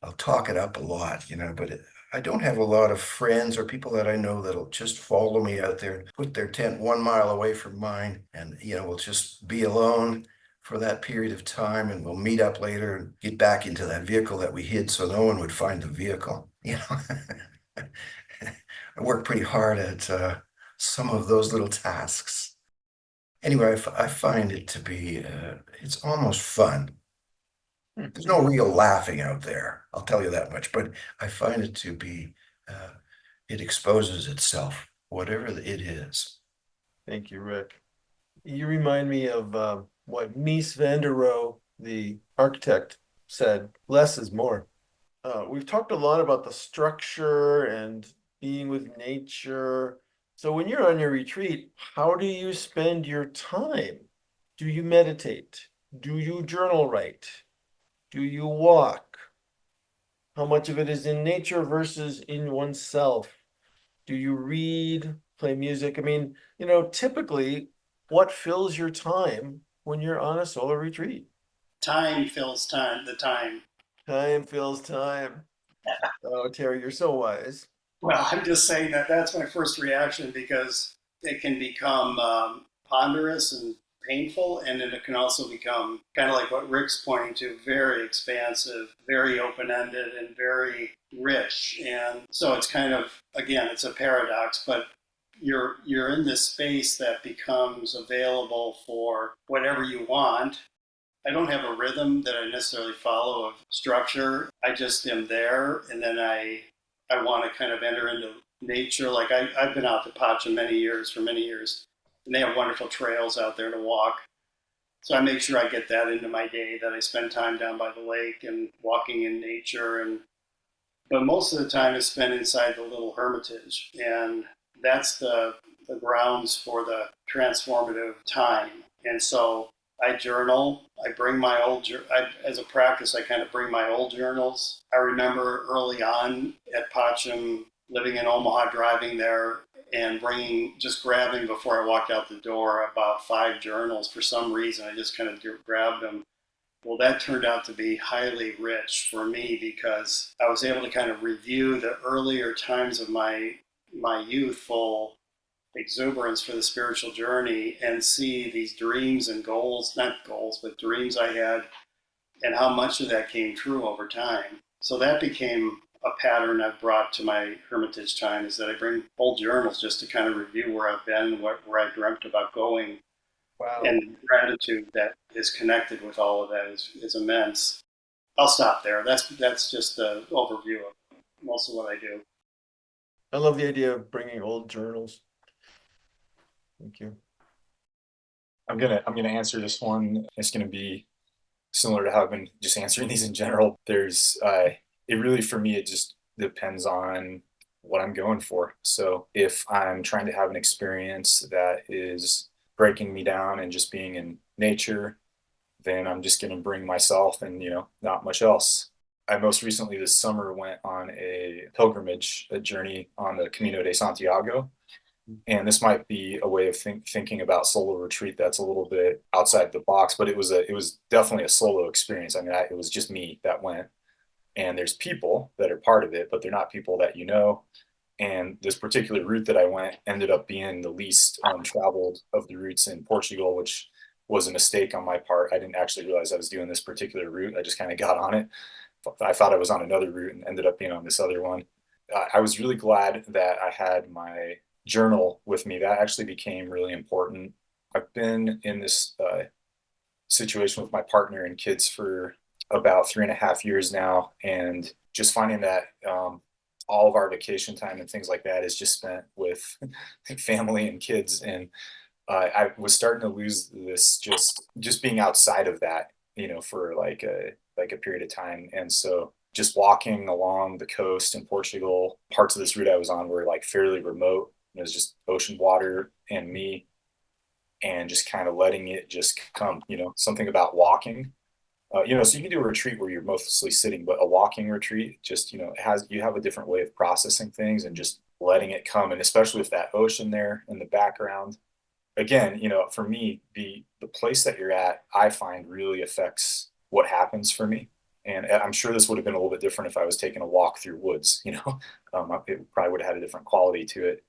I'll talk it up a lot, but I don't have a lot of friends or people that I know that'll just follow me out there and put their tent 1 mile away from mine, and we'll just be alone for that period of time, and we'll meet up later and get back into that vehicle that we hid so no one would find the vehicle. I work pretty hard at some of those little tasks. Anyway, I find it to be, it's almost fun. There's no real laughing out there, I'll tell you that much, but I find it to be, it exposes itself, whatever it is. Thank you, Rick. You remind me of what Mies van der Rohe, the architect, said, less is more. We've talked a lot about the structure and being with nature. So when you're on your retreat, how do you spend your time? Do you meditate? Do you journal write? Do you walk? How much of it is in nature versus in oneself? Do you read, play music? I mean, typically, what fills your time when you're on a solar retreat? Time fills time, the time. Time fills time. Oh, Terry, you're so wise. Well, I'm just saying that's my first reaction, because it can become ponderous and painful, and then it can also become kind of like what Rick's pointing to, very expansive, very open-ended, and very rich. And so it's kind of, again, it's a paradox, but you're in this space that becomes available for whatever you want, I don't have a rhythm that I necessarily follow of structure. I just am there, and then I want to kind of enter into nature. Like I've been out to Pacha for many years, and they have wonderful trails out there to walk. So I make sure I get that into my day, that I spend time down by the lake and walking in nature. But most of the time is spent inside the little hermitage, and that's the grounds for the transformative time. And so I journal. I bring my as a practice, I kind of bring my old journals. I remember early on at Pacham, living in Omaha, driving there, and just grabbing before I walked out the door about 5 journals. For some reason, I just kind of grabbed them. Well, that turned out to be highly rich for me, because I was able to kind of review the earlier times of my youthful exuberance for the spiritual journey, and see these dreams and goals, not goals, but dreams I had, and how much of that came true over time. So that became a pattern I've brought to my hermitage time, is that I bring old journals just to kind of review where I've been, where I dreamt about going. Wow. And gratitude that is connected with all of that is immense. I'll stop there. That's just the overview of most of what I do. I love the idea of bringing old journals. Thank you. I'm gonna answer this one. It's gonna be similar to how I've been just answering these in general. There's it really, for me, it just depends on what I'm going for. So if I'm trying to have an experience that is breaking me down and just being in nature, then I'm just gonna bring myself and not much else. I most recently this summer went on a pilgrimage, a journey on the Camino de Santiago. And this might be a way of thinking about solo retreat that's a little bit outside the box, but it was definitely a solo experience. I mean, it was just me that went, and there's people that are part of it, but they're not people that you know. And this particular route that I went ended up being the least traveled of the routes in Portugal, which was a mistake on my part. I didn't actually realize I was doing this particular route. I just kind of got on it. I thought I was on another route and ended up being on this other one. I was really glad that I had my journal with me. That actually became really important. I've been in this situation with my partner and kids for about 3.5 years now, and just finding that all of our vacation time and things like that is just spent with family and kids, and I was starting to lose this just being outside of that, for like a period of time. And so just walking along the coast in Portugal, parts of this route I was on were like fairly remote. It was just ocean water and me, and just kind of letting it just come, something about walking. So you can do a retreat where you're mostly sitting, but a walking retreat just, you have a different way of processing things and just letting it come. And especially with that ocean there in the background, again, for me, the place that you're at, I find really affects what happens for me. And I'm sure this would have been a little bit different if I was taking a walk through woods, it probably would have had a different quality to it.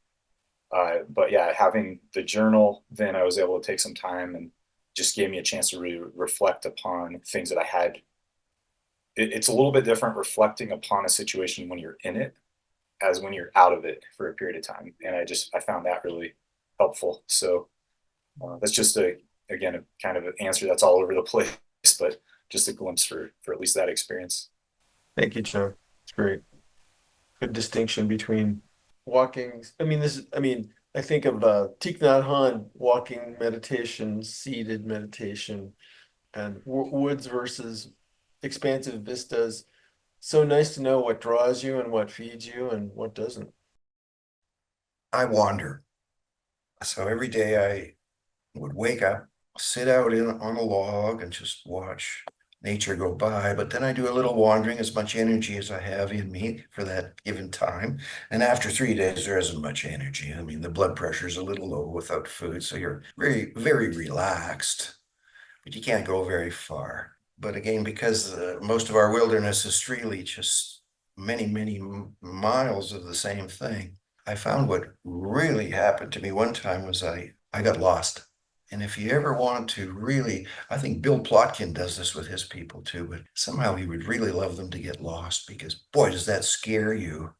But yeah, having the journal, then I was able to take some time and just gave me a chance to really reflect upon things that I had. It's a little bit different reflecting upon a situation when you're in it as when you're out of it for a period of time. And I found that really helpful. So that's just again, a kind of an answer that's all over the place, but just a glimpse for at least that experience. Thank you, John. It's great. Good distinction between walking. I think of Thich Nhat Hanh, walking meditation, seated meditation, and woods versus expansive vistas. So nice to know what draws you and what feeds you and what doesn't. I wander. So every day I would wake up, sit out on a log and just watch nature go by. But then I do a little wandering, as much energy as I have in me for that given time. And after 3 days, there isn't much energy. I mean, the blood pressure is a little low without food. So you're very, very relaxed, but you can't go very far. But again, because most of our wilderness is really just many, many miles of the same thing, I found what really happened to me one time was I got lost. And if you ever want to really, I think Bill Plotkin does this with his people too, but somehow he would really love them to get lost, because boy, does that scare you.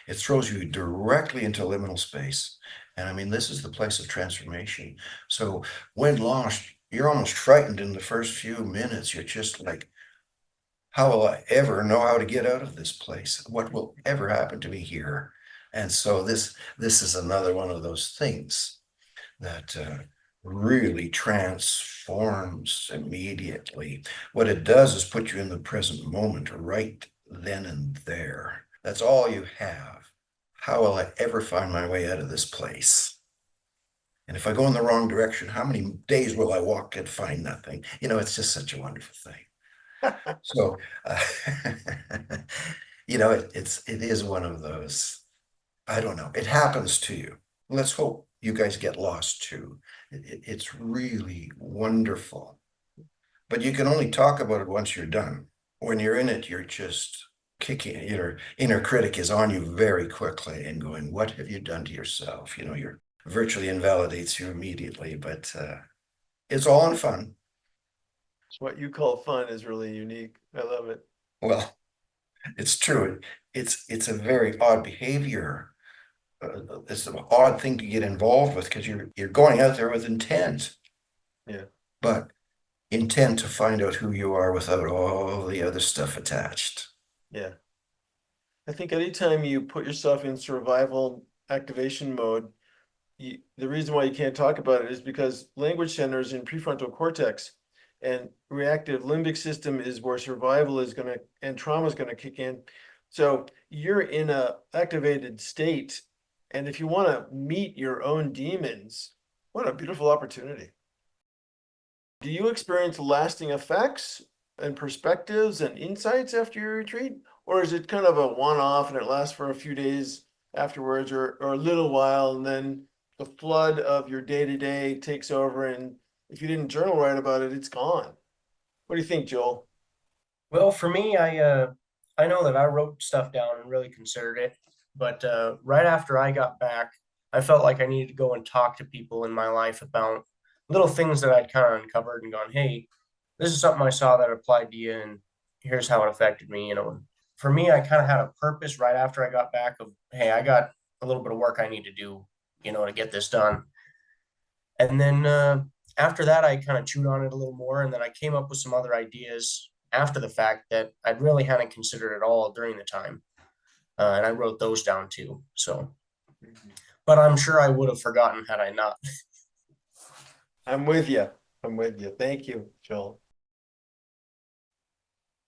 It throws you directly into liminal space. And I mean, this is the place of transformation. So when lost, you're almost frightened in the first few minutes. You're just like, how will I ever know how to get out of this place? What will ever happen to me here? And so this is another one of those things that really transforms immediately. What it does is put you in the present moment right then and there. That's all you have. How will I ever find my way out of this place? And if I go in the wrong direction, how many days will I walk and find nothing? It's just such a wonderful thing. So, uh, it is one of those. I don't know. It happens to you. Let's hope you guys get lost too. It's really wonderful. But you can only talk about it once you're done. When you're in it, you're just kicking. Your inner critic is on you very quickly and going, "What have you done to yourself?" You're virtually invalidates you immediately. But it's all in fun. What you call fun is really unique. I love it. Well, it's true. It's a very odd behavior. It's an odd thing to get involved with because you're going out there with intent. Yeah. But intent to find out who you are without all the other stuff attached. Yeah. I think anytime you put yourself in survival activation mode, the reason why you can't talk about it is because language centers in prefrontal cortex and reactive limbic system is where survival is going to and trauma is going to kick in. So you're in a activated state. And if you want to meet your own demons, what a beautiful opportunity. Do you experience lasting effects and perspectives and insights after your retreat? Or is it kind of a one-off and it lasts for a few days afterwards or a little while and then the flood of your day-to-day takes over and if you didn't journal write about it, it's gone? What do you think, Joel? Well, for me, I know that I wrote stuff down and really considered it, but right after I got back, I felt like I needed to go and talk to people in my life about little things that I'd kind of uncovered and gone, hey, this is something I saw that applied to you, and here's how it affected me. For me, I kind of had a purpose right after I got back of, hey, I got a little bit of work I need to do, to get this done. And then after that, I kind of chewed on it a little more, and then I came up with some other ideas after the fact that I really hadn't considered at all during the time, and I wrote those down too. So, but I'm sure I would have forgotten had I not. I'm with you. I'm with you. Thank you, Joel.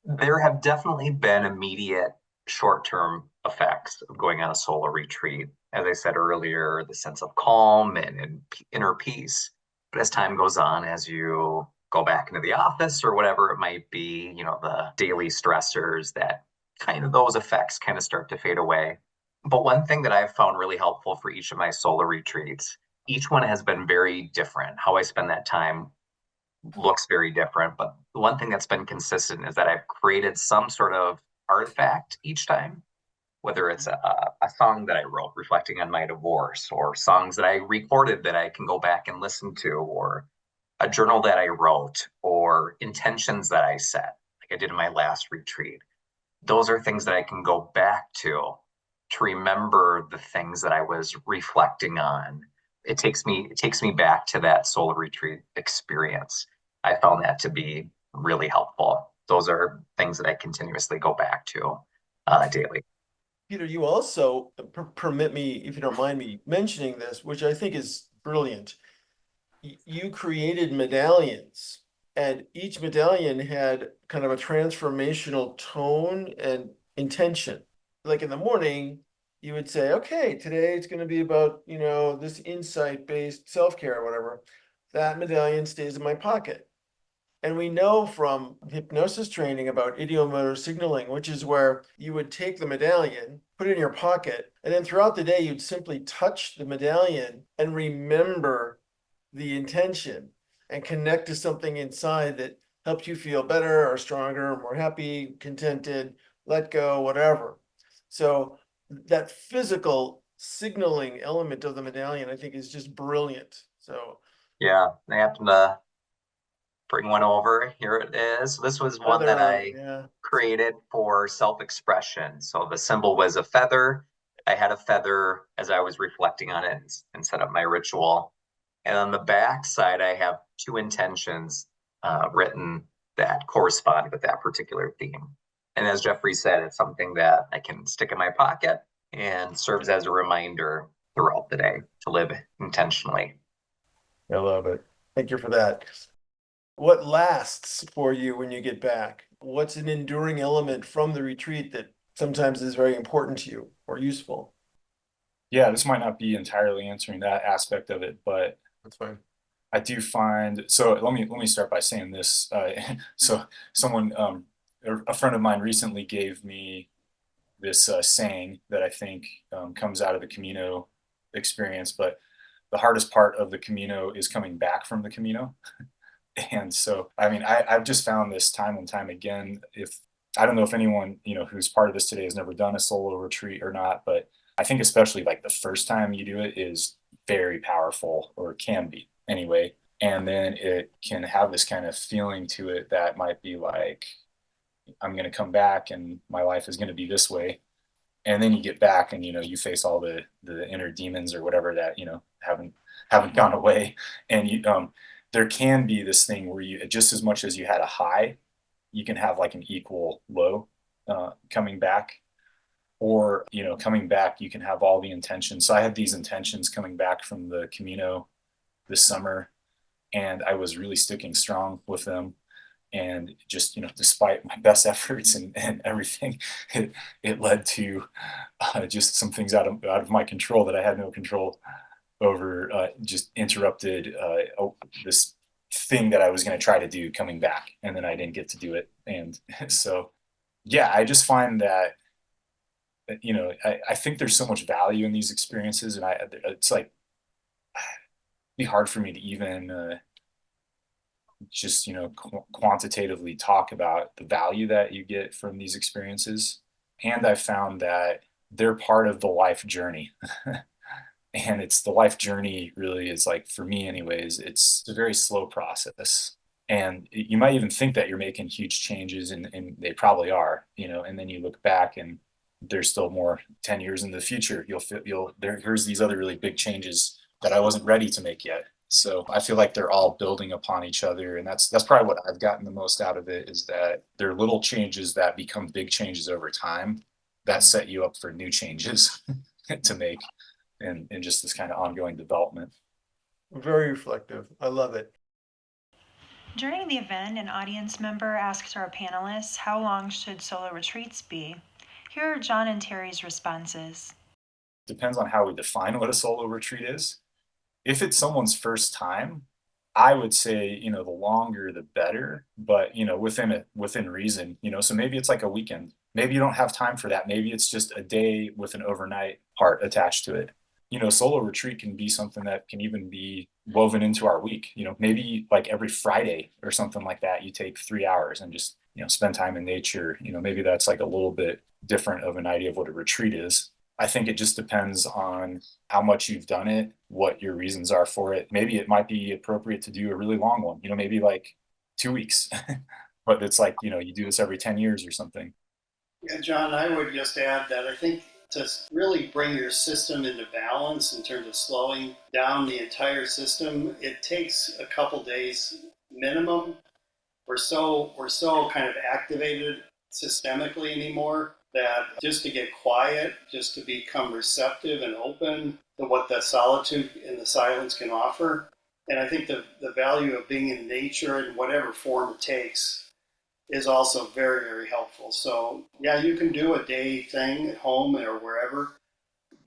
There have definitely been immediate short-term effects of going on a solo retreat. As I said earlier, the sense of calm and inner peace. But as time goes on, as you go back into the office or whatever it might be, the daily stressors, that kind of those effects kind of start to fade away. But one thing that I've found really helpful for each of my solo retreats, each one has been very different. How I spend that time looks very different. But the one thing that's been consistent is that I've created some sort of artifact each time, whether it's a song that I wrote reflecting on my divorce, or songs that I recorded that I can go back and listen to, or a journal that I wrote, or intentions that I set, like I did in my last retreat. Those are things that I can go back to remember the things that I was reflecting on. It takes me back to that solo retreat experience. I found that to be really helpful. Those are things that I continuously go back to daily. Peter, you also permit me, if you don't mind me mentioning this, which I think is brilliant. You created medallions, and each medallion had kind of a transformational tone and intention. Like in the morning, you would say, okay, today it's going to be about, this insight-based self-care or whatever. That medallion stays in my pocket. And we know from hypnosis training about ideomotor signaling, which is where you would take the medallion, put it in your pocket, and then throughout the day, you'd simply touch the medallion and remember the intention and connect to something inside that helps you feel better or stronger, or more happy, contented, let go, whatever. So that physical signaling element of the medallion, I think, is just brilliant. So Yeah, I happen to bring one over. Here it is. This was one that I created for self-expression. So the symbol was a feather. I had a feather as I was reflecting on it and set up my ritual. And on the back side, I have two intentions written that correspond with that particular theme. And as Jeffrey said, it's something that I can stick in my pocket and serves as a reminder throughout the day to live intentionally. I love it. Thank you for that. What lasts for you when you get back? What's an enduring element from the retreat that sometimes is very important to you or useful? Yeah, this might not be entirely answering that aspect of it, but That's fine. I do find, so let me start by saying this. So someone, a friend of mine recently gave me this saying that I think comes out of the Camino experience, but the hardest part of the Camino is coming back from the Camino. And so, I mean, I've just found this time and time again. If I don't know if anyone, who's part of this today has never done a solo retreat or not, but I think especially like the first time you do it is very powerful, or can be anyway. And then it can have this kind of feeling to it that might be like, I'm going to come back and my life is going to be this way. And then you get back and, you face all the inner demons or whatever that, haven't gone away. And there can be this thing where you, just as much as you had a high, you can have like an equal low coming back. Or, coming back, you can have all the intentions. So I had these intentions coming back from the Camino this summer, and I was really sticking strong with them. And just, despite my best efforts and everything, it led to just some things out of my control that I had no control over, just interrupted this thing that I was going to try to do coming back, and then I didn't get to do it. And so, yeah, I just find that, I think there's so much value in these experiences, and it's like, it'd be hard for me to even just, quantitatively talk about the value that you get from these experiences. And I've found that they're part of the life journey. And it's the life journey really is like, for me anyways, it's a very slow process. And you might even think that you're making huge changes, and they probably are, and then you look back and there's still more 10 years in the future. Here's these other really big changes that I wasn't ready to make yet. So I feel like they're all building upon each other. And that's probably what I've gotten the most out of it, is that they're little changes that become big changes over time that set you up for new changes to make, and just this kind of ongoing development. Very reflective. I love it. During the event, an audience member asked our panelists, how long should solo retreats be? Here are John and Terry's responses. Depends on how we define what a solo retreat is. If it's someone's first time, I would say, the longer the better, but within reason, so maybe it's like a weekend. Maybe you don't have time for that. Maybe it's just a day with an overnight part attached to it. Solo retreat can be something that can even be woven into our week. Maybe like every Friday or something like that, you take 3 hours and just, spend time in nature. Maybe that's like a little bit different of an idea of what a retreat is. I think it just depends on how much you've done it, what your reasons are for it. Maybe it might be appropriate to do a really long one, maybe like 2 weeks, but it's like, you do this every 10 years or something. Yeah, John, I would just add that I think to really bring your system into balance in terms of slowing down the entire system, it takes a couple days minimum. We're so kind of activated systemically anymore that just to get quiet, just to become receptive and open to what the solitude and the silence can offer. And I think the value of being in nature in whatever form it takes is also very, very helpful. So yeah, you can do a day thing at home or wherever,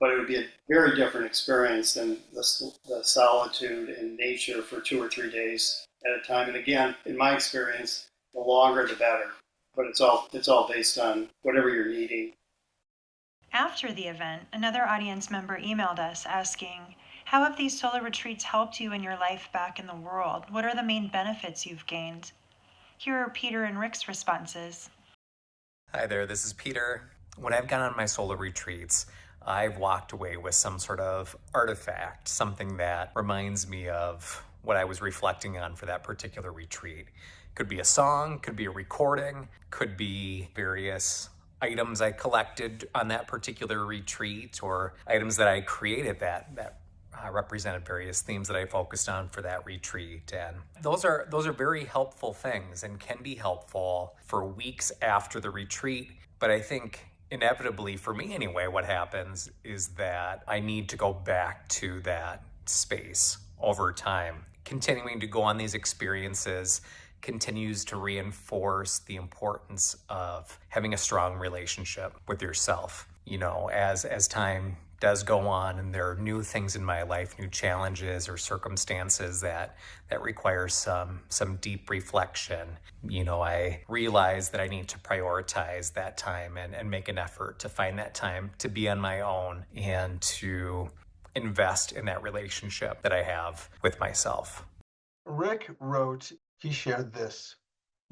but it would be a very different experience than the solitude and nature for 2 or 3 days at a time. And again, in my experience, the longer the better. But it's all based on whatever you're needing. After the event, another audience member emailed us asking, how have these solo retreats helped you in your life back in the world? What are the main benefits you've gained? Here are Peter and Rick's responses. Hi there, this is Peter. When I've gone on my solo retreats, I've walked away with some sort of artifact, something that reminds me of what I was reflecting on for that particular retreat. Could be a song, could be a recording, could be various items I collected on that particular retreat, or items that I created that represented various themes that I focused on for that retreat. And those are very helpful things and can be helpful for weeks after the retreat. But I think inevitably, for me anyway, what happens is that I need to go back to that space over time. Continuing to go on these experiences continues to reinforce the importance of having a strong relationship with yourself. You know, as time does go on and there are new things in my life, new challenges or circumstances that require some deep reflection, you know, I realize that I need to prioritize that time and make an effort to find that time to be on my own and to invest in that relationship that I have with myself. Rick wrote, he shared this.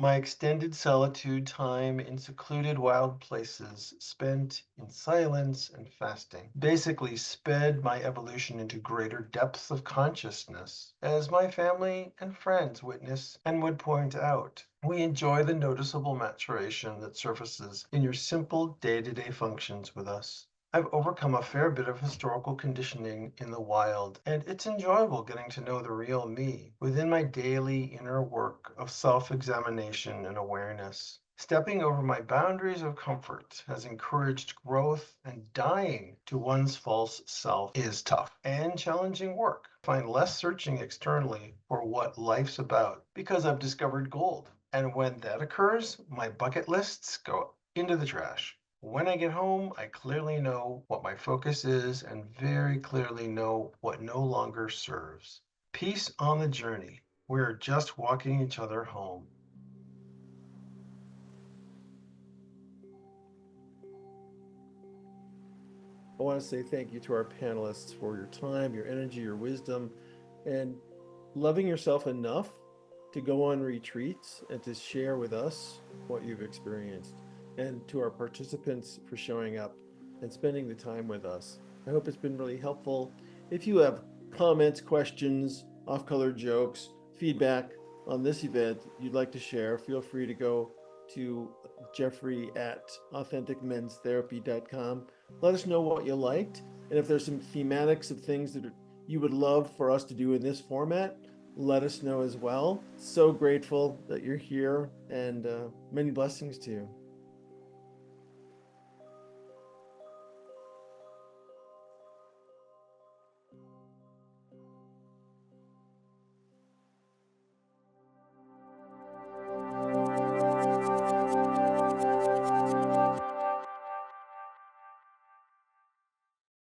My extended solitude time in secluded wild places spent in silence and fasting basically sped my evolution into greater depths of consciousness, as my family and friends witness and would point out. We enjoy the noticeable maturation that surfaces in your simple day-to-day functions with us. I've overcome a fair bit of historical conditioning in the wild, and it's enjoyable getting to know the real me within my daily inner work of self-examination and awareness. Stepping over my boundaries of comfort has encouraged growth, and dying to one's false self is tough and challenging work. I find less searching externally for what life's about because I've discovered gold. And when that occurs, my bucket lists go into the trash. When I get home, I clearly know what my focus is and very clearly know what no longer serves. Peace on the journey. We're just walking each other home. I want to say thank you to our panelists for your time, your energy, your wisdom, and loving yourself enough to go on retreats and to share with us what you've experienced, and to our participants for showing up and spending the time with us. I hope it's been really helpful. If you have comments, questions, off-color jokes, feedback on this event you'd like to share, feel free to go to Jeffrey at authenticmenstherapy.com. Let us know what you liked, and if there's some thematics of things that you would love for us to do in this format, let us know as well. So grateful that you're here, and many blessings to you.